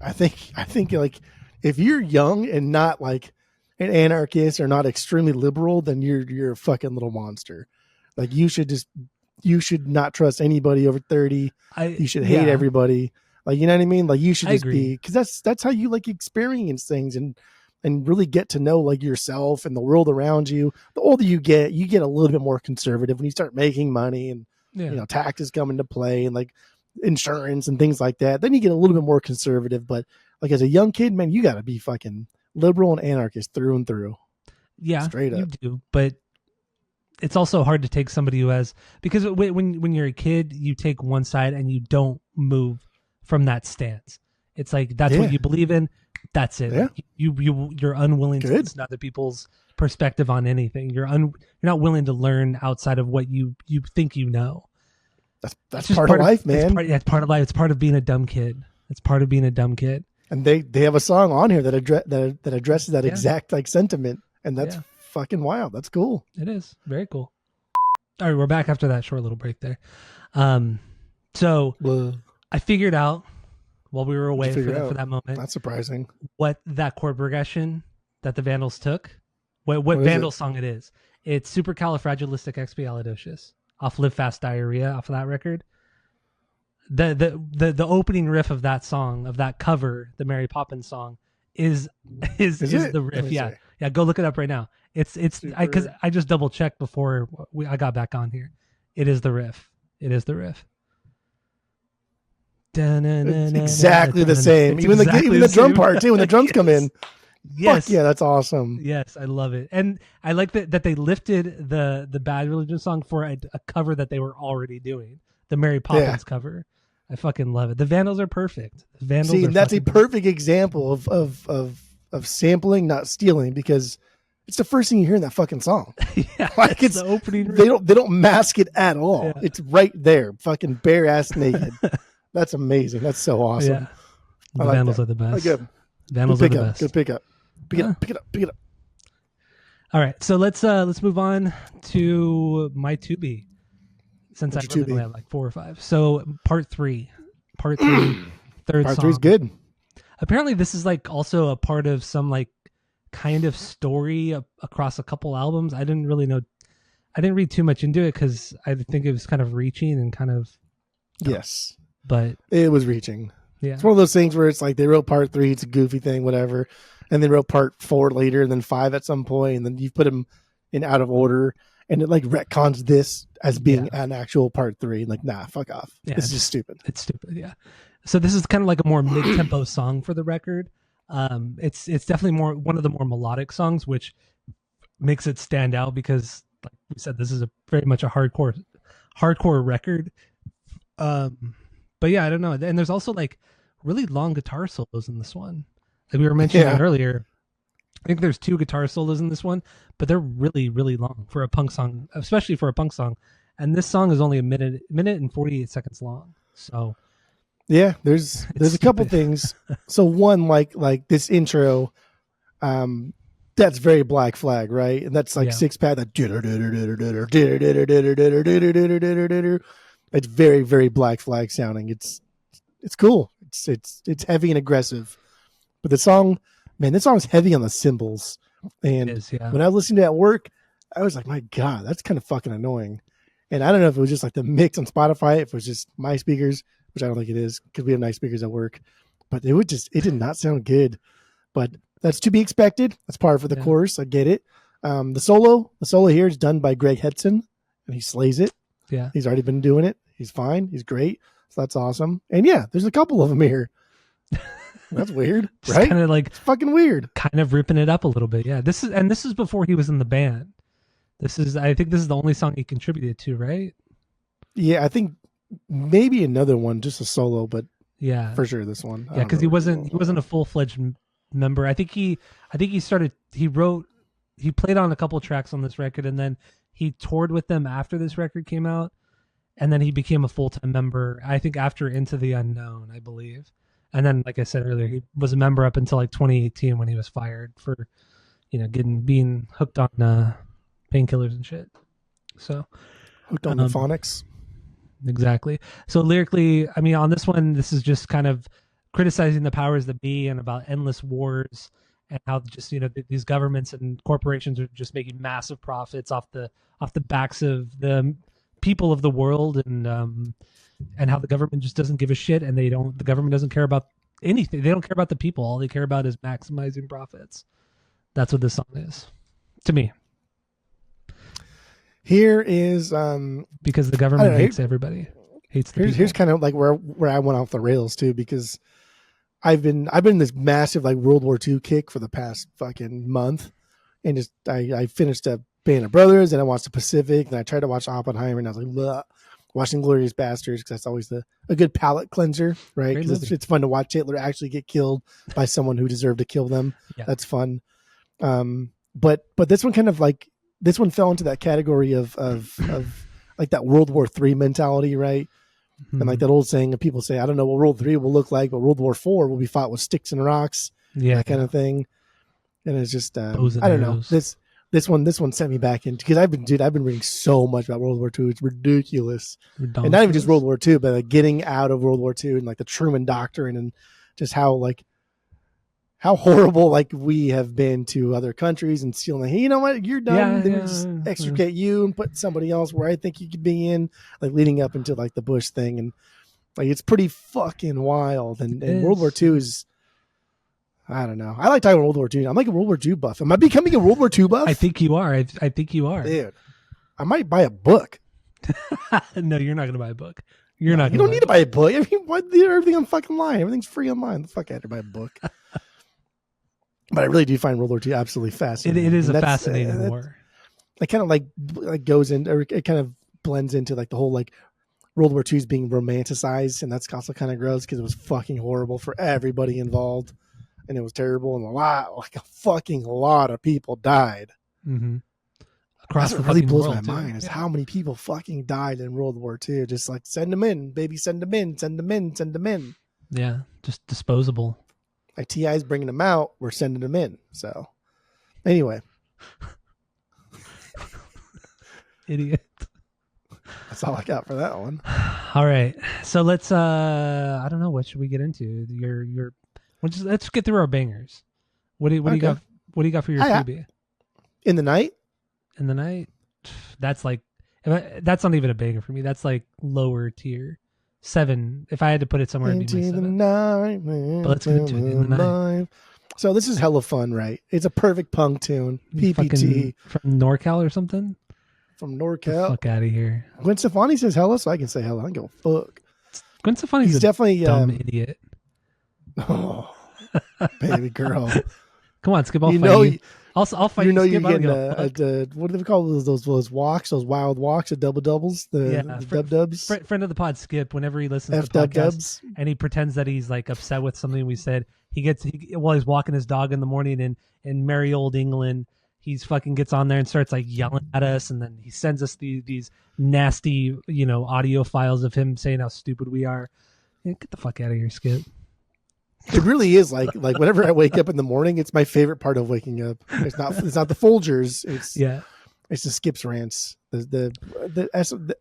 I think like if you're young and not like an anarchist or not extremely liberal, then you're a fucking little monster. Like you should not trust anybody over 30. You should hate everybody. Like, you know what I mean? Like you should just be, because that's how you like experience things and really get to know like yourself and the world around you. The older you get a little bit more conservative when you start making money and taxes come into play and like insurance and things like that. Then you get a little bit more conservative. But like as a young kid, man, you got to be fucking liberal and anarchist through and through. Yeah, straight up. You do, but it's also hard to take somebody who has, because when you're a kid, you take one side and you don't move from that stance. It's like that's what you believe in. That's it. Yeah. You're unwilling to listen to other people's perspective on anything. You're not willing to learn outside of what you think you know. That's part of life, man. It's part of life. It's part of being a dumb kid. It's part of being a dumb kid. And they have a song on here that addresses that exact like sentiment, and that's fucking wild. That's cool. It is very cool. All right, we're back after that short little break there. So I figured out while we were away for that moment. Not surprising. What that chord progression that the Vandals took, what Vandal song it is. It's Supercalifragilisticexpialidocious off Live Fast Diarrhea off of that record. The opening riff of that song, of that cover, the Mary Poppins song, is the riff. Yeah, go look it up right now. It's because I just double checked before I got back on here. It is the riff. It's exactly the same. Even the drum part too. When the drums come in. Yes. Fuck yeah, that's awesome. Yes, I love it. And I like that they lifted the Bad Religion song for a cover that they were already doing. The Mary Poppins cover. I fucking love it. The Vandals are perfect. That's a perfect example of sampling, not stealing, because it's the first thing you hear in that fucking song. Yeah, like it's the opening. They don't mask it at all. Yeah. It's right there, fucking bare ass naked. That's amazing. That's so awesome. Yeah. The Vandals are the best. Good. Vandals are the best. Good pickup. Pick it up. All right, so let's move on to my Tubi, since I What's your really only Tubi? have like 4 or 5. So part three, third Part three's song. good. Apparently, this is like also a part of some like kind of story across a couple albums. I didn't really know. I didn't read too much into it because I think it was kind of reaching and kind of. Oh, Yes, but it was reaching. yeah, It's one of those things where it's like they wrote part three, it's a goofy thing, whatever, and they wrote part four later, and then five at some point, and then you put them in out of order, and it like retcons this as yeah, being an actual part three. Like, nah, fuck off. yeah. This is just stupid. It's stupid. Yeah. So this is kind of like a more mid-tempo song for the record. It's definitely more one of the more melodic songs, which makes it stand out because, like we said, this is a very much a hardcore record. But yeah, I don't know. And there's also like really long guitar solos in this one. Like we were mentioning Yeah, earlier, I think there's 2 guitar solos in this one, but they're really, really long for a punk song, especially for a punk song. And this song is only a minute and 48 seconds long. So yeah. There's it's a couple stupid. things. So one, like this intro, that's very Black Flag, right? And that's like Yeah. six pad that it's very, very Black Flag sounding. It's cool. It's heavy and aggressive. But the song, man, this song's heavy on the cymbals. It And is. Yeah. when I listened to it at work, I was like, my God, that's kind of fucking annoying. And I don't know if it was just like the mix on Spotify, if it was just my speakers, which I don't think it is because we have nice speakers at work. But it did not sound good. But that's to be expected. That's par for the Yeah. course. I get it. The solo here is done by Greg Hetson, and he slays it. Yeah. He's already been doing it. He's fine. He's great. So that's awesome. And yeah, there's a couple of them here. That's weird, Just right? kind of like It's fucking weird. kind of ripping it up a little bit. Yeah. This is before he was in the band. I think this is the only song he contributed to, right? Yeah, I think maybe another one, just a solo, but Yeah. for sure this one. Yeah, because he wasn't a full-fledged member. I think he played on a couple tracks on this record, and then he toured with them after this record came out, and then he became a full-time member. I think after Into the Unknown, I believe, and then like I said earlier, he was a member up until like 2018 when he was fired for being hooked on painkillers and shit. So hooked on the um, phonics. exactly. So lyrically, I mean, on this one, this is just kind of criticizing the powers that be and about endless wars and how just these governments and corporations are just making massive profits off the backs of the people of the world, and how the government just doesn't give a shit, and the government doesn't care about anything. They don't care about the people. All they care about is maximizing profits. That's what this song is to me, Here is because the I don't government know, hates everybody, hates the here's people. kind of like where I went off the rails too, because I've been this massive like World War II kick for the past fucking month, and just I finished a Band of Brothers, and I watched the Pacific, and I tried to watch Oppenheimer, and I was like, bleh. Watching Glorious Bastards because that's always a good palate cleanser, right? Great Because movie. it's fun to watch Hitler actually get killed by someone who deserved to kill them. Yeah. That's fun. But this one kind of like this one fell into that category of like that World War III mentality, right? Mm-hmm. And like that old saying that people say, I don't know what World III will look like, but World War IV will be fought with sticks and rocks, Yeah, that kind of thing. And it's just I bows and don't know. arrows. This one sent me back into because I've been reading so much about World War II. It's ridiculous. And not even just World War II, but like getting out of World War II and like the Truman Doctrine and just how horrible like we have been to other countries and stealing. Like, hey, you know what? You're done. Yeah, Then yeah, we just extricate you and put somebody else where I think you could be in. Like leading up into like the Bush thing, and like it's pretty fucking wild. And World War II is. I don't know. I like talking World War II. I'm like a World War II buff. Am I becoming a World War II buff? I think you are. I think you are. Dude, I might buy a book. No, you're not going to buy a book. You're not. You don't need to buy a book. I mean, everything on fucking line. Everything's free online. The fuck, I had to buy a book. But I really do find World War II absolutely fascinating. It is a fascinating war. It kind of like goes in, or it kind of blends into like the whole like World War II is being romanticized, and that's also kind of gross because it was fucking horrible for everybody involved, and it was terrible, and a fucking lot of people died. Mm-hmm. Across That's what really blows my mind is how many people fucking died in World War II. Just like send them in, baby, send them in, send them in, send them in. Yeah, just disposable. Like T.I.'s bringing them out, we're sending them in. So anyway, Idiot. That's all I got for that one. All right. So let's I don't know, what should we get into? Your let's get through our bangers. What do you Okay. got for your I, 3B? in the night. In the night? That's like that's not even a banger for me. That's like lower tier. 7. If I had to put it somewhere, it'd be my 7. Night, But let's get into it. In the night. So this is hella fun, right? It's a perfect punk tune. PPT from NorCal or something. From NorCal. Fuck out of here. Gwen Stefani says hella, so I can say hella. I don't give a fuck. Gwen Stefani's He's definitely dumb idiot. Oh, baby girl. Come on, Skip. I'll fight you. You know Skip, you're getting what do they call those walks? Those wild walks, the double doubles, the dub dubs. Friend of the pod, Skip. Whenever he listens to the podcast dubs, and he pretends that he's like upset with something we said, while he's walking his dog in the morning in merry old England, he's fucking gets on there and starts like yelling at us, and then he sends us these nasty audio files of him saying how stupid we are. Get the fuck out of here, Skip. It really is like whenever I wake up in the morning, it's my favorite part of waking up. It's not the Folgers. It's the Skip's rants. The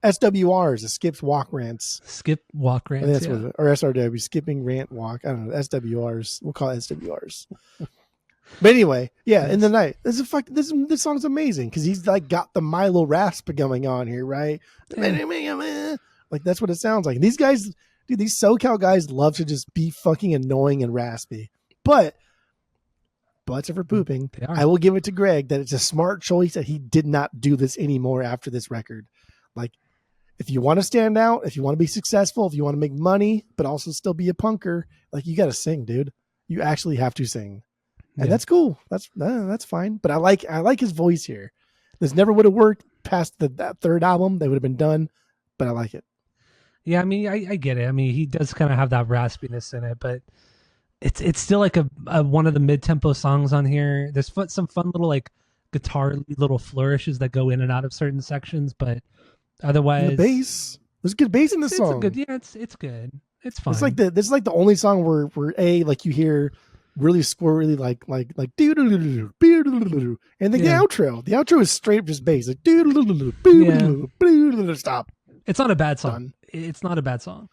SWRs, the Skip's walk rants. Skip walk rants. That's what or SRW, skipping rant walk. I don't know. SWRs. We'll call it SWRs. But anyway, in the night. This song's amazing because he's like got the Milo rasp going on here, right? Yeah. Like that's what it sounds like. And these guys. Dude, these SoCal guys love to just be fucking annoying and raspy. But butts are for pooping. I will give it to Greg that it's a smart choice that he did not do this anymore after this record. Like, if you want to stand out, if you want to be successful, if you want to make money, but also still be a punker, like you got to sing, dude. You actually have to sing. And that's cool. That's fine. But I like his voice here. This never would have worked past that third album. They would have been done, but I like it. Yeah, I mean, I get it. I mean, he does kind of have that raspiness in it, but it's still like a one of the mid-tempo songs on here. There's some fun little like guitar little flourishes that go in and out of certain sections, but otherwise, and the bass. There's good bass in this song. It's good. It's fine. This is like the only song where like you hear really squirrely like doo-doo-doo-doo, doo-doo-doo-doo. And then the outro is straight up just bass, like doo-doo-doo-doo, doo-doo-doo-doo, doo-doo-doo-doo. Stop. It's not a bad song. Done. It's not a bad song.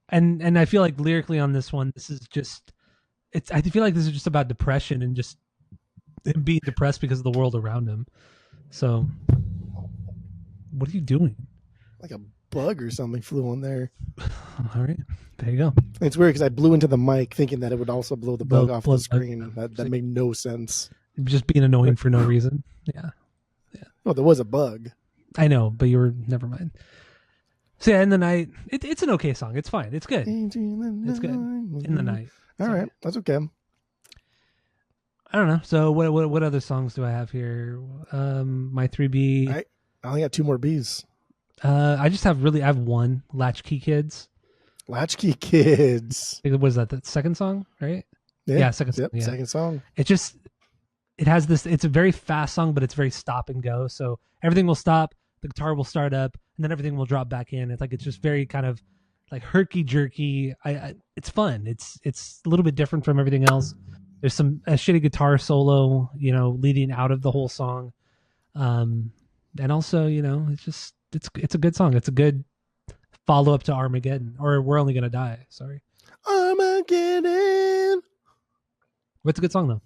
And I feel like lyrically on this one, this is just I feel like this is just about depression and just him being depressed because of the world around him. So what are you doing? Like a bug or something flew on there. All right. There you go. It's weird because I blew into the mic thinking that it would also blow the bug off the screen. That made no sense. Just being annoying for no reason. Yeah. Well, there was a bug. I know, but you were never mind. So yeah, In the Night, it's an okay song. It's fine. It's good. It's good. In the Night. All right, that's okay. I don't know. So what other songs do I have here? My 3B. I only got 2 more Bs. I have one. Latchkey Kids. Latchkey Kids. Was that the second song, right? Yeah, second song. Yeah. Second song. It has this. It's a very fast song, but it's very stop and go. So everything will stop. The guitar will start up, and then everything will drop back in. It's just very kind of like herky jerky. It's fun. It's a little bit different from everything else. There's a shitty guitar solo, leading out of the whole song, and also, it's a good song. It's a good follow up to Armageddon, or We're Only Gonna Die. Sorry, Armageddon. It's a good song though.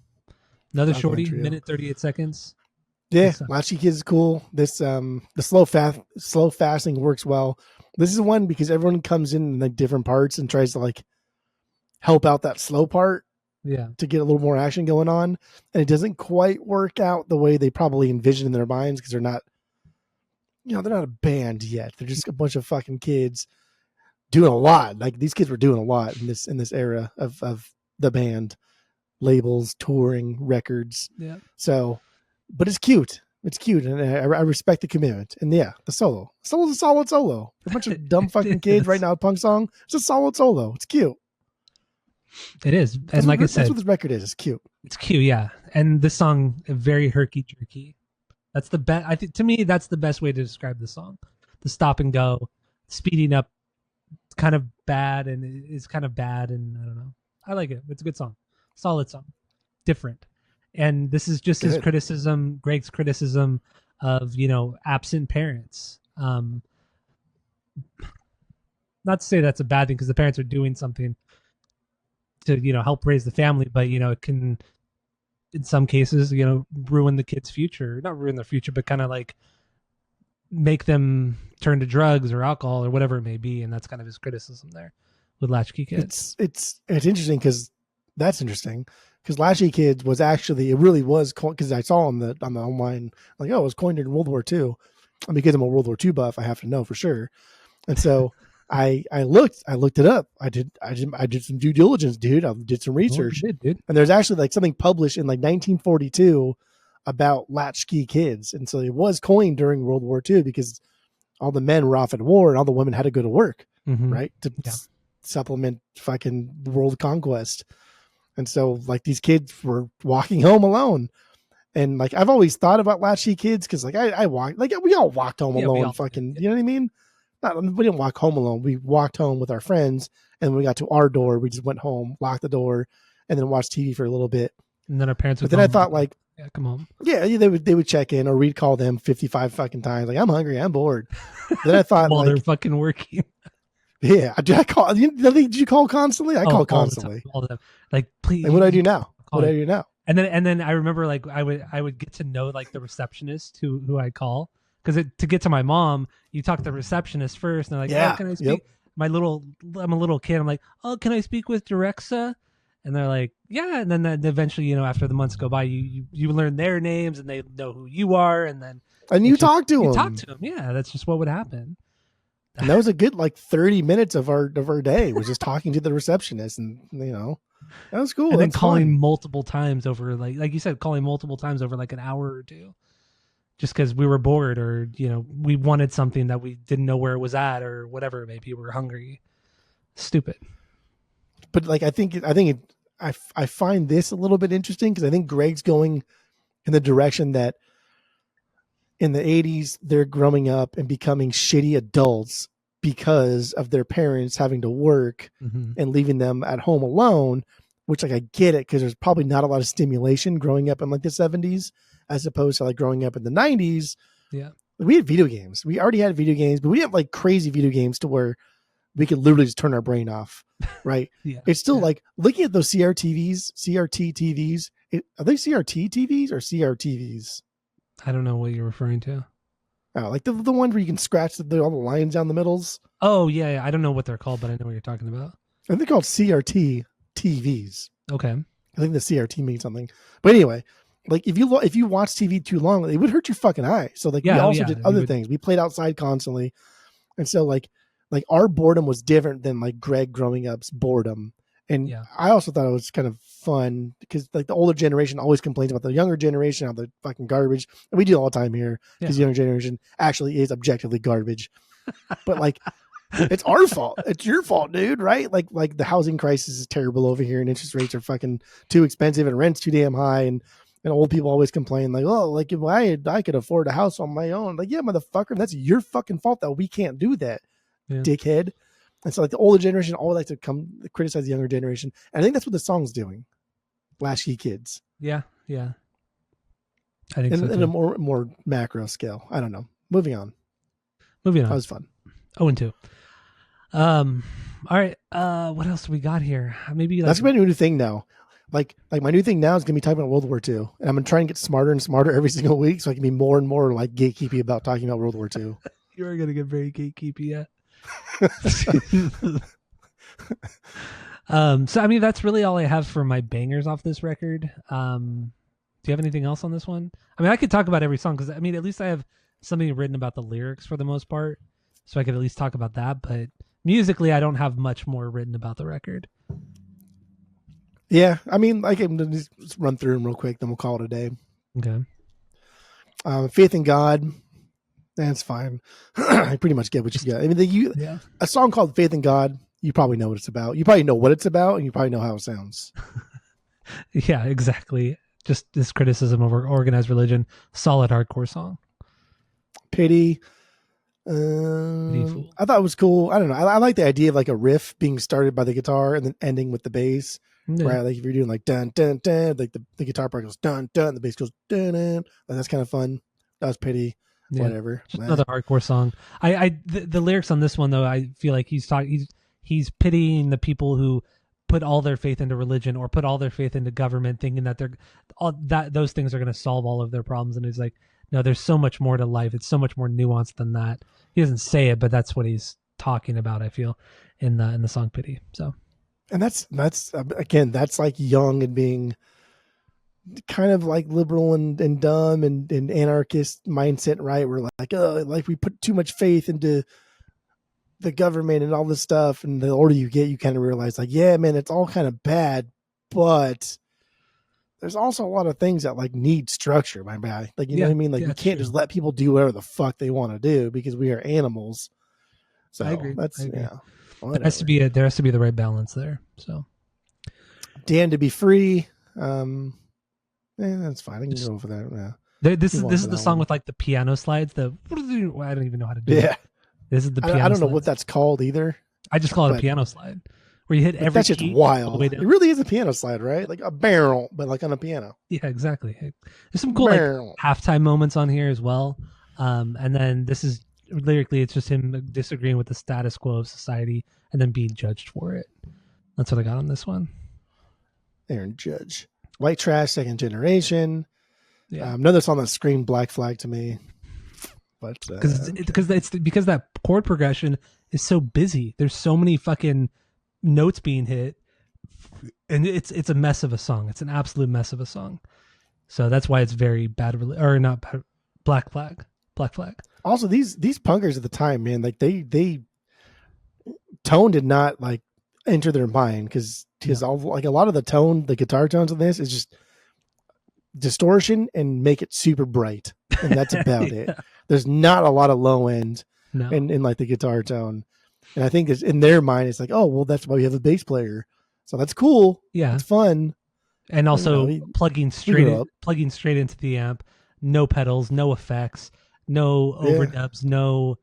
Another shorty, minute 38 seconds. Yeah, Latchkey Kids is cool. This the slow fasting works well. This is one because everyone comes in like different parts and tries to like help out that slow part. Yeah. To get a little more action going on. And it doesn't quite work out the way they probably envisioned in their minds because they're not a band yet. They're just a bunch of fucking kids doing a lot. Like these kids were doing a lot in this era of the band. Labels, touring, records. Yeah. So but it's cute. It's cute, and I respect the commitment. And yeah, the solo. Solo's a solid solo. A bunch of dumb fucking kids right now, a punk song. It's a solid solo. It's cute. It is. And like I said, that's what this record is. It's cute. It's cute, yeah. And this song, very herky jerky. That's the best. I think to me, that's the best way to describe the song. The stop and go, speeding up, kind of bad, and is kind of bad, and I don't know. I like it. It's a good song. Solid song. Different. And this is just his criticism, Greg's criticism of absent parents. Not to say that's a bad thing because the parents are doing something to help raise the family, but it can in some cases ruin the kid's future, not ruin their future, but kind of like make them turn to drugs or alcohol or whatever it may be. And that's kind of his criticism there with latchkey kids. It's interesting because that's interesting because latchkey kids was actually, it really was, because I saw on the online, like, oh, it was coined during World War II. And because I'm a World War II buff, I have to know for sure. And so I looked it up. I did some due diligence, dude. I did some research. Oh, you did, dude. And there's actually like something published in like 1942 about latchkey kids. And so it was coined during World War II because all the men were off at war and all the women had to go to work, right? To supplement fucking world conquest. And so like these kids were walking home alone. And like I've always thought about latchkey kids because like I walked, like we all walked home alone, fucking, you know what I mean? We didn't walk home alone. We walked home with our friends, and when we got to our door, we just went home, locked the door, and then watched TV for a little bit. And then our parents would But then I thought like, yeah, come home. Yeah, they would check in, or we'd call them 55 fucking times. Like, I'm hungry, I'm bored. Then I thought while like, they're fucking working. Yeah, did I call? Did you call constantly? I call constantly. All the time. Like, please. And what do I do now? What do I do now? And then I remember like I would get to know like the receptionist who I call. Because to get to my mom, you talk to the receptionist first, and they're like, Yeah, "Oh, can I speak?" yep. I'm a little kid. I'm like, "Oh, can I speak with Direxa?" And they're like, "Yeah." And then eventually, after the months go by, you learn their names, and they know who you are, and then you talk to them. You talk to them. Yeah, that's just what would happen. And that was a good like 30 minutes of our day was just talking to the receptionist, and that was cool. And then That's calling fun. multiple times over, like you said, calling multiple times over like an hour or two. Just because we were bored, or we wanted something that we didn't know where it was at, or whatever it may be. We were hungry. Stupid. But like I find this a little bit interesting because I think Greg's going in the direction that in the 80s they're growing up and becoming shitty adults because of their parents having to work and leaving them at home alone. Which like I get it because there's probably not a lot of stimulation growing up in like the 70s. As opposed to like growing up in the 90s. Yeah. We had video games. We already had video games, but we didn't have like crazy video games to where we could literally just turn our brain off. Right. Yeah. It's still like looking at those CRT TVs. Are they CRT TVs or CRTVs? I don't know what you're referring to. Oh, like the one where you can scratch all the lines down the middles. Oh yeah. I don't know what they're called, but I know what you're talking about. I think they're called CRT TVs. Okay. I think the CRT means something, but anyway, like if you watch TV too long, it would hurt your fucking eye. So like we also did other things. We played outside constantly, and so like our boredom was different than like Greg growing up's boredom. And I also thought it was kind of fun because like the older generation always complains about the younger generation, how they're fucking garbage, and we do all the time here because the younger generation actually is objectively garbage. But like it's our fault. It's your fault, dude. Right? Like the housing crisis is terrible over here, and interest rates are fucking too expensive, and rent's too damn high, and old people always complain like, oh, like if I could afford a house on my own. Like, yeah, motherfucker, that's your fucking fault that we can't do that, dickhead. And so like the older generation always like to come criticize the younger generation. And I think that's what the song's doing. Latchkey kids. Yeah. Yeah. I think so too. In a more macro scale. I don't know. Moving on. That was fun. 0-2. All right. What else do we got here? Maybe that's my new thing now. Like my new thing now is gonna be talking about World War II, and I'm gonna try and get smarter and smarter every single week, so I can be more and more like gatekeepy about talking about World War II. You are gonna get very gatekeepy, yeah. So I mean, that's really all I have for my bangers off this record. Do you have anything else on this one? I mean, I could talk about every song because I mean, at least I have something written about the lyrics for the most part, so I could at least talk about that. But musically, I don't have much more written about the record. Yeah, I mean, I can just run through them real quick, then we'll call it a day. Okay. Faith in God, that's fine. I pretty much get what you get. I mean, a song called Faith in God, you probably know what it's about. You probably know what it's about, and you probably know how it sounds. Yeah, exactly. Just this criticism of organized religion, solid hardcore song. Pity. I thought it was cool. I don't know. I like the idea of like a riff being started by the guitar and then ending with the bass. Yeah. Right, like if you're doing like dun dun dun, like the guitar part goes dun dun, the bass goes dun dun. Like that's kind of fun. pity, Yeah, whatever. just another hardcore song. The lyrics on this one though, I feel like he's pitying the people who put all their faith into religion or put all their faith into government, thinking that those things are going to solve all of their problems. And he's like, no, there's so much more to life. It's so much more nuanced than that. He doesn't say it, but that's what he's talking about, I feel, in the song Pity. So, and that's again, that's like young and being kind of like liberal and dumb and anarchist mindset, right? We're like, oh, like we put too much faith into the government and all this stuff. And the older you get, you kind of realize like, yeah, man, it's all kind of bad, but there's also a lot of things that like need structure, my bad. Like, you know what I mean? Like, you can't just let people do whatever the fuck they want to do because we are animals. So I agree. That's, yeah. There has to be the right balance there. So, Dan to be free. That's fine. I can go for that. Yeah. This is the song with like the piano slides. I don't even know how to do it. This is the piano. I don't know what that's called either. I just call it a piano slide, where you hit every. That's just wild. It really is a piano slide, right? Like a barrel, but like on a piano. Yeah, exactly. There's some cool like halftime moments on here as well. And then this is lyrically, it's just him disagreeing with the status quo of society and then being judged for it. That's what I got on this one. Aaron Judge. White Trash, Second Generation. Yeah. Another song that screamed Black Flag to me. But because that chord progression is so busy. There's so many fucking notes being hit, and it's a mess of a song. It's an absolute mess of a song. So that's why it's very bad, or not bad, Black Flag. Black Flag. Also, these punkers at the time, man, like they tone did not like enter their mind because all like a lot of the tone, the guitar tones of this is just distortion and make it super bright, and that's about it. There's not a lot of low end in like the guitar tone, and I think it's in their mind it's like, oh well, that's why we have a bass player, so that's cool. Yeah, it's fun, and also plugging straight into the amp, no pedals, no effects, no overdubs, no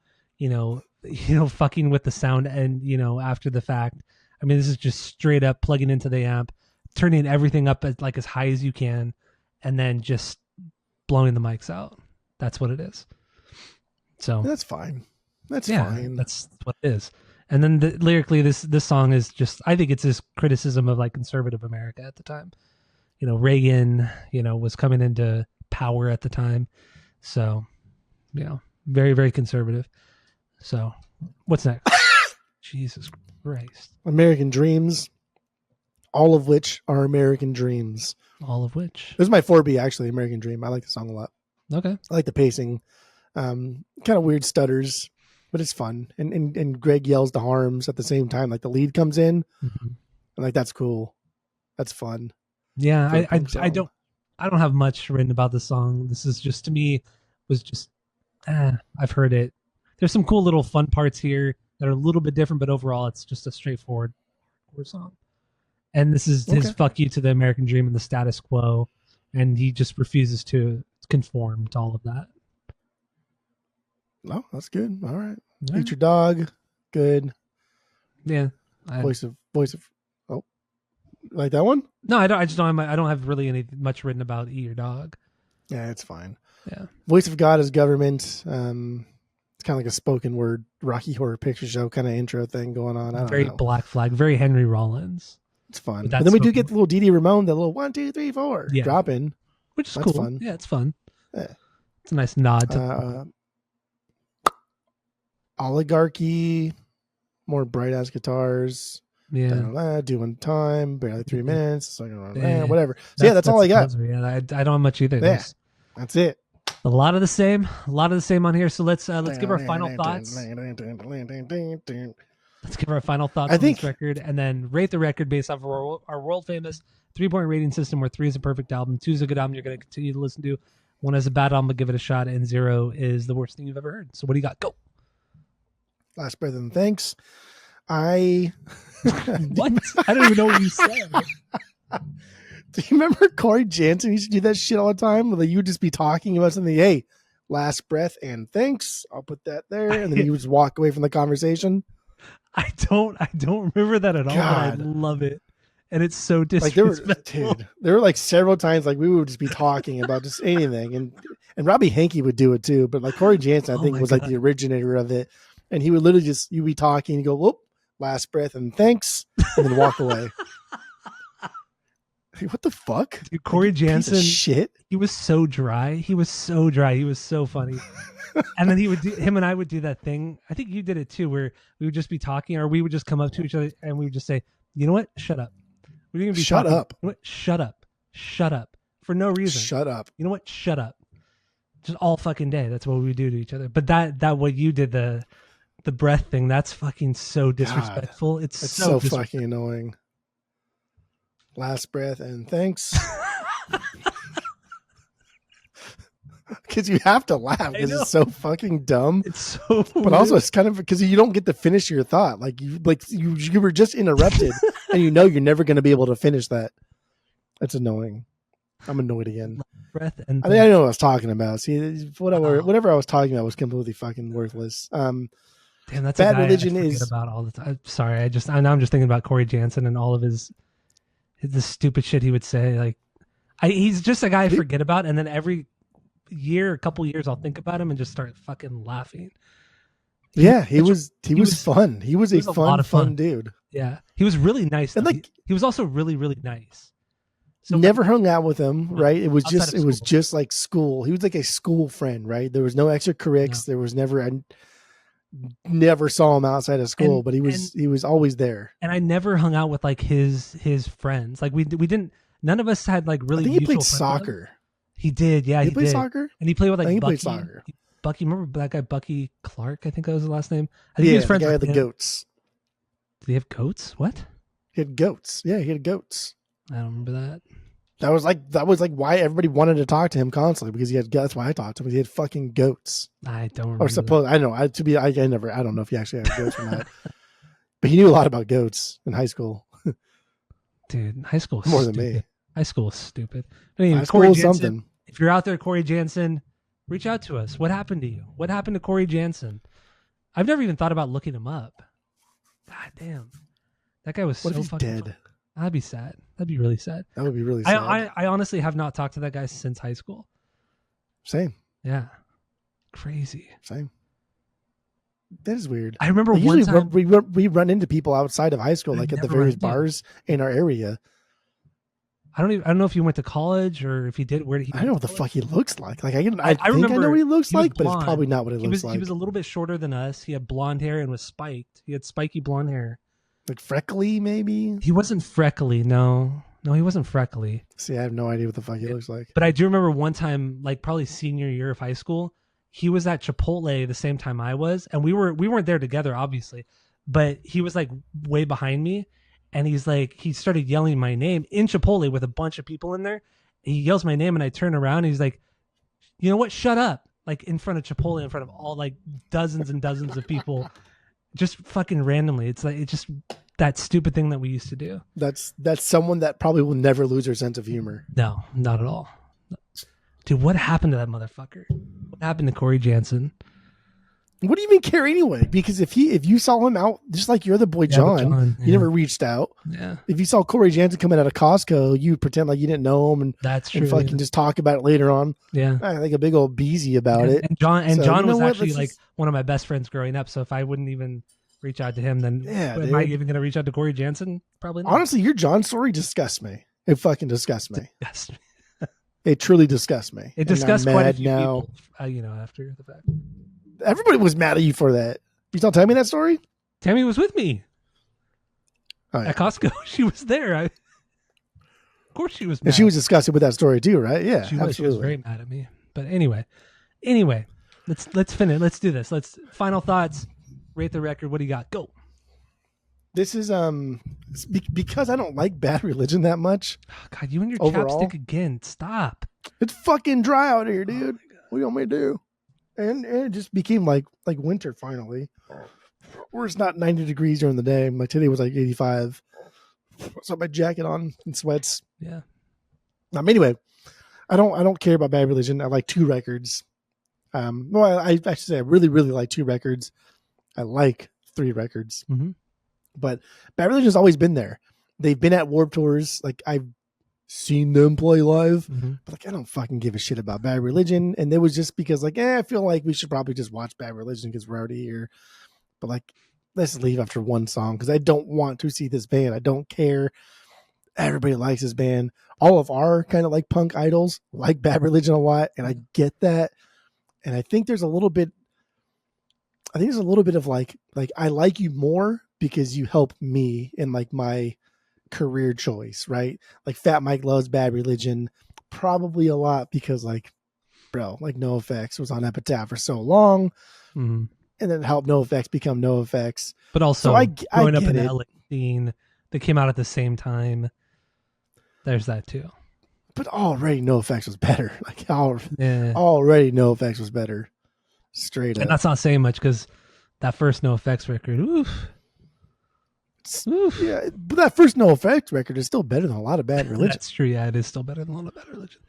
fucking with the sound, and after the fact. I mean, this is just straight up plugging into the amp, turning everything up as high as you can, and then just blowing the mics out. That's what it is. So that's fine. That's fine. That's what it is. And then lyrically, this song is just, I think it's this criticism of like conservative America at the time. Reagan, was coming into power at the time. So, very, very conservative. So what's next? Jesus Christ. American Dreams. All of which are American Dreams. All of which. This is my 4B, actually, American Dream. I like the song a lot. Okay. I like the pacing. Kind of weird stutters, but it's fun. And Greg yells the harms at the same time. Like the lead comes in. Mm-hmm. And like, that's cool. That's fun. Yeah, I don't have much written about this song. This is just, to me, was just, I've heard it. There's some cool little fun parts here that are a little bit different, but overall it's just a straightforward song. And this is his fuck you to the American dream and the status quo, and he just refuses to conform to all of that. Oh, that's good. All right. Eat Your Dog. Good. Yeah. Voice of like that one? No, I don't have really much written about Eat Your Dog. Yeah, it's fine. Yeah. Voice of God is Government. It's kind of like a spoken word Rocky Horror Picture Show kind of intro thing going on. I don't know. Black Flag, very Henry Rollins. It's fun. But then we do get the little Dee Dee Ramone, the little 1, 2, 3, 4 drop in. Which is cool. Fun. Yeah, it's fun. Yeah. It's a nice nod to Oligarchy, more bright ass guitars. Yeah. Doing time, barely 3 minutes. Whatever. So that's all I got. Yeah, I don't have much either. Yeah. That's it. A lot of the same on here. So let's give our final thoughts. Let's give our final thoughts on this record, and then rate the record based off of our world famous 3-point rating system, where 3 is a perfect album, 2 is a good album you're going to continue to listen to, 1 is a bad album but give it a shot, and 0 is the worst thing you've ever heard. So what do you got? Go. Last breath and thanks. What? I don't even know what you said. Do you remember Corey Jansen used to do that shit all the time? Like, you would just be talking about something. Hey, last breath and thanks. I'll put that there, and then you would just walk away from the conversation. I don't remember that at all. But I love it, and it's so disrespectful. Like there were like several times like we would just be talking about just anything, and And Robbie Hankey would do it too, but like Corey Jansen, I Oh think my was God. like the originator of it. And he would literally just, you'd be talking, you go, whoop, last breath and thanks, and then walk away. Like, what the fuck? Dude, Corey like, piece of Jansen, shit. he was so dry. He was so dry. He was so funny. And then him and I would do that thing. I think you did it too, where we would just be talking, or we would just come up to each other and we would just say, "You know what? Shut up. We're gonna be Shut talking. up. You know what? Shut up. Shut up for no reason. Shut up. You know what? Shut up. Just all fucking day. That's what we would do to each other. But that what you did, the breath thing, that's fucking so disrespectful. It's so fucking annoying. Last breath and thanks. Because you have to laugh because it's so fucking dumb. It's so but also it's kind of because you don't get to finish your thought. Like you were just interrupted and you know you're never going to be able to finish that. That's annoying. I'm annoyed again. Breath and I think I know what I was talking about. See, whatever I was talking about was completely fucking worthless. Damn, that's Bad a guy Religion I forget is about all the time. Sorry, now I'm just thinking about Corey Jansen and all of the stupid shit he would say. Like, he's just a guy I forget about, and then every a couple years, I'll think about him and just start fucking laughing. He was fun. He was a fun dude. Yeah, he was really nice. And like, he was also really, really nice. So never hung out with him, right? It was Outside just like school. He was like a school friend, right? There was no extracurriculars. No. There was never. I never saw him outside of school, but he was always there. And I never hung out with like his friends. Like we didn't. None of us had like really. I think he played soccer. He did, yeah. He played did. Soccer, and he played with like he Bucky. Played soccer. Bucky, remember that guy Bucky Clark? I think that was his last name. I think he was friends the guy with with the goats. Did he have goats? What? He had goats. Yeah, he had goats. I don't remember that. That was like why everybody wanted to talk to him constantly because he had. That's why I talked to him. He had fucking goats. I don't remember. Or suppose that. I know. I don't know if he actually had goats or not. But he knew a lot about goats in high school. Dude, high school more stupid. than me. High school is stupid. Anyway, high school is something. If you're out there, Corey Jansen, reach out to us. What happened to you? What happened to Corey Jansen? I've never even thought about looking him up. God damn. That guy was what so if he's fucking dead? Fun. That'd be sad. That'd be really sad. That would be really sad. I honestly have not talked to that guy since high school. Same. Yeah. Crazy. Same. That is weird. I remember one time we run into people outside of high school, like at the various bars in our area. I don't know if he went to college or if he did. Where did he? I don't know what the fuck he looks like. Like I think I know what he looks like, but it's probably not what it looks like. He was a little bit shorter than us. He had blonde hair and was spiked. He had spiky blonde hair. Like freckly, maybe? He wasn't freckly, no. No, he wasn't freckly. See, I have no idea what the fuck he looks like. But I do remember one time, like probably senior year of high school, he was at Chipotle the same time I was, and we weren't there together, obviously, but he was like way behind me, and he started yelling my name in Chipotle with a bunch of people in there. He yells my name, and I turn around, and he's like, "You know what? Shut up!" Like in front of Chipotle, in front of all like dozens and dozens of people. Just fucking randomly. It's just that stupid thing that we used to do. That's someone that probably will never lose their sense of humor. No, not at all. Dude, what happened to that motherfucker? What happened to Corey Jansen? What do you even care anyway? Because if you saw him out, just like your other boy John, you never reached out. Yeah. If you saw Corey Jansen coming out of Costco, you pretend like you didn't know him, and that's true. And fucking just talk about it later on. Yeah, I think a big old beezy about it. And John was actually like one of my best friends growing up. So if I wouldn't even reach out to him, then am I even going to reach out to Corey Jansen? Probably not. Honestly, your John story disgusts me. It fucking disgusts me. It truly disgusts me. It disgusts quite a few people, after the fact. Everybody was mad at you for that. You still tell me that story? Tammy was with me at Costco. She was there. Of course she was mad. And she was disgusted with that story too, right? Yeah, she was very mad at me. But anyway, let's finish. Let's do this. Final thoughts. Rate the record. What do you got? Go. This is because I don't like Bad Religion that much. Oh, God, you and your chapstick again. Stop. It's fucking dry out here, dude. What do you want me to do? And it just became like winter finally. Where it's not 90 degrees during the day. My today was like 85. So I have my jacket on and sweats. Yeah. Anyway, I don't care about Bad Religion. I like 2 records. I actually say I really, really like 2 records. I like 3 records. Mm-hmm. But Bad Religion's always been there. They've been at Warped Tours. Like seen them play live. Mm-hmm. But like, I don't fucking give a shit about Bad Religion. And it was just because like, I feel like we should probably just watch Bad Religion because we're already here. But like, let's leave after one song because I don't want to see this band. I don't care. Everybody likes this band. All of our kind of like punk idols like Bad Religion a lot, and I get that. And I think there's a little bit. I think there's a little bit of like I like you more because you help me in like my career choice, right? Like Fat Mike loves Bad Religion probably a lot because like, bro, like NoFX was on Epitaph for so long, and then it helped NoFX become NoFX. But also, so I growing up in it. the LA scene, they came out at the same time. There's that too. But already NoFX was better. Like already NoFX was better. Straight up. And that's not saying much because that first NoFX record, oof. Yeah, but that first NoFX record is still better than a lot of Bad Religion. That's true. Yeah, it is still better than a lot of Bad Religion.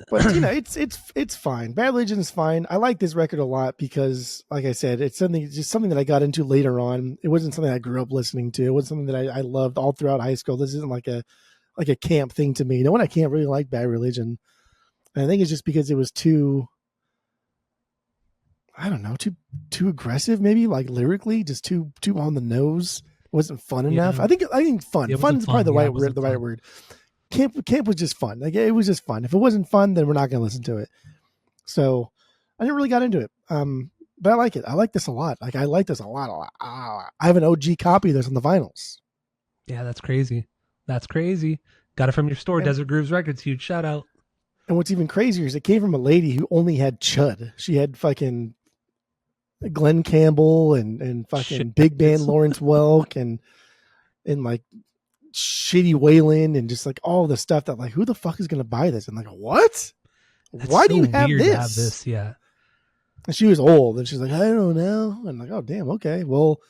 But you know, it's fine. Bad Religion is fine. I like this record a lot because, like I said, it's something that I got into later on. It wasn't something I grew up listening to. It wasn't something that I loved all throughout high school. This isn't like a camp thing to me. No one I can't really like Bad Religion. And I think it's just because it was too, I don't know, too aggressive, maybe like lyrically, just too on the nose. It wasn't fun enough. I think fun. Fun is probably the right word. Camp was just fun. Like it was just fun. If it wasn't fun, then we're not going to listen to it. So I never really got into it. But I like it. I like this a lot. Like I like this a lot. I have an OG copy of this on the vinyls. Yeah, that's crazy. That's crazy. Got it from your store, Desert Grooves Records. Huge shout out. And what's even crazier is it came from a lady who only had Chud. She had fucking Glenn Campbell and fucking big band Lawrence Welk and like shitty Waylon and just like all the stuff that like, who the fuck is going to buy this? And like, what? That's Why so do you have weird this? To have this? Yeah. And she was old and she's like, I don't know. And I'm like, oh damn. Okay. Well,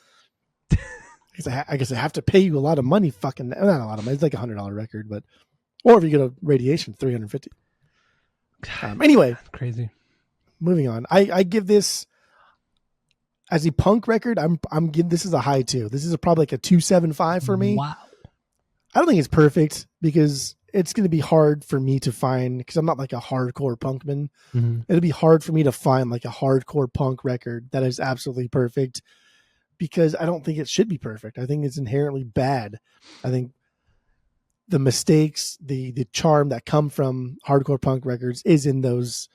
I guess I have to pay you a lot of money. Fucking not a lot of money. It's like $100 record, but or if you get a Radiation, $350. Anyway, crazy. Moving on. I give this as a punk record. I'm giving this is a high 2. This is probably like a 2.75 for me. Wow. I don't think it's perfect because it's going to be hard for me to find because I'm not like a hardcore punkman. Mm-hmm. It'll be hard for me to find like a hardcore punk record that is absolutely perfect. Because I don't think it should be perfect. I think it's inherently bad. I think the mistakes, the charm that come from hardcore punk records is in those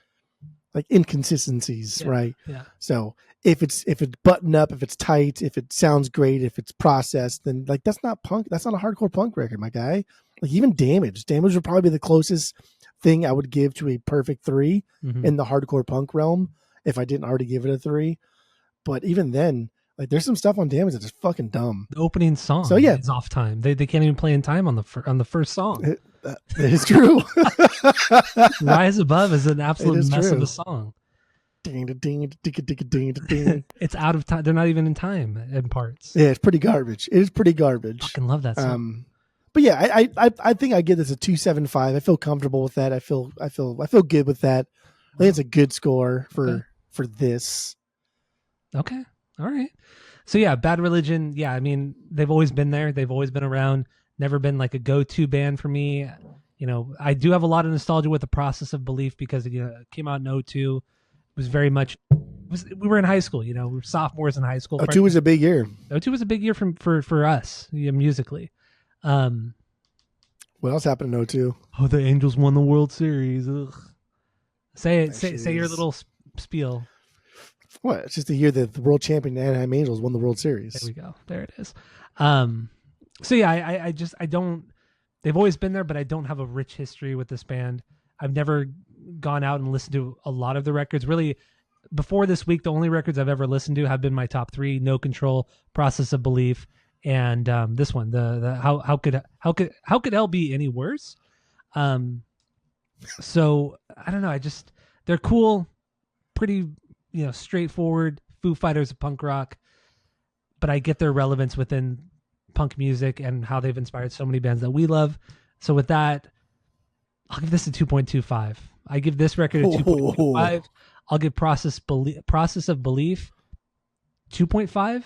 like inconsistencies, right? Yeah. So if it's buttoned up, if it's tight, if it sounds great, if it's processed, then like that's not punk. That's not a hardcore punk record, my guy. Like even Damage would probably be the closest thing I would give to a perfect 3 in the hardcore punk realm if I didn't already give it a 3. But even then. Like there's some stuff on Damage that's just fucking dumb. The opening song is off time. They can't even play in time on the first song. It is true. Rise Above is an absolute mess of a song. Ding, ding, ding, ding. It's out of time. They're not even in time in parts. Yeah, it's pretty garbage. It is pretty garbage. I fucking love that song. But yeah, I think I give this a 2.75. I feel comfortable with that. I feel good with that. I think it's a good score for this. Okay. All right. So yeah, Bad Religion. Yeah, I mean, they've always been there. They've always been around. Never been like a go-to band for me. You know, I do have a lot of nostalgia with The Process of Belief because it came out in 02. It was very much. We were in high school. You know, we were sophomores in high school. 02 was a big year. 02 was a big year for us musically. What else happened in 02? Oh, the Angels won the World Series. Ugh. Say it. Say your little spiel. What? It's just the year that the world champion Anaheim Angels won the World Series. There we go. There it is. So yeah, I don't. They've always been there, but I don't have a rich history with this band. I've never gone out and listened to a lot of the records. Really, before this week, the only records I've ever listened to have been my top 3: No Control, Process of Belief, and this one. The how could hell be any worse? So I don't know. They're cool, pretty. Straightforward. Foo Fighters of punk rock, but I get their relevance within punk music and how they've inspired so many bands that we love. So with that, I'll give this a 2.25. I give this record a 2.25. I'll give Process of Belief 2.5.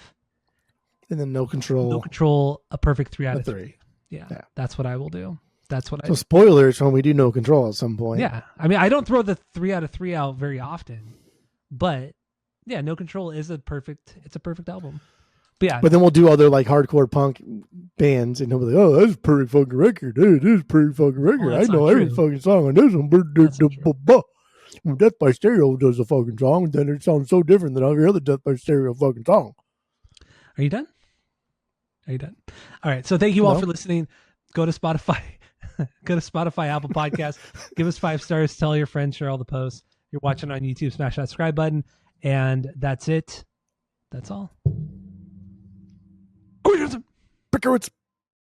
And then No Control a perfect 3 out of 3. Yeah, that's what I will do. That's what I So do. spoilers when we do No Control at some point. Yeah. I mean, I don't throw the 3 out of 3 out very often, but yeah, No Control is a perfect album. But yeah. But then we'll do other like hardcore punk bands, and they'll be like, "Oh, that's a pretty fucking record, dude. This is a pretty fucking record. I know every fucking song on this one." When Death by Stereo does a fucking song, then it sounds so different than every other Death by Stereo fucking song. Are you done? All right. So thank you all for listening. Go to Spotify. Go to Spotify, Apple Podcasts. Give us 5 stars. Tell your friends. Share all the posts. If you're watching on YouTube, smash that subscribe button. And that's it. That's all. Pickerwoods.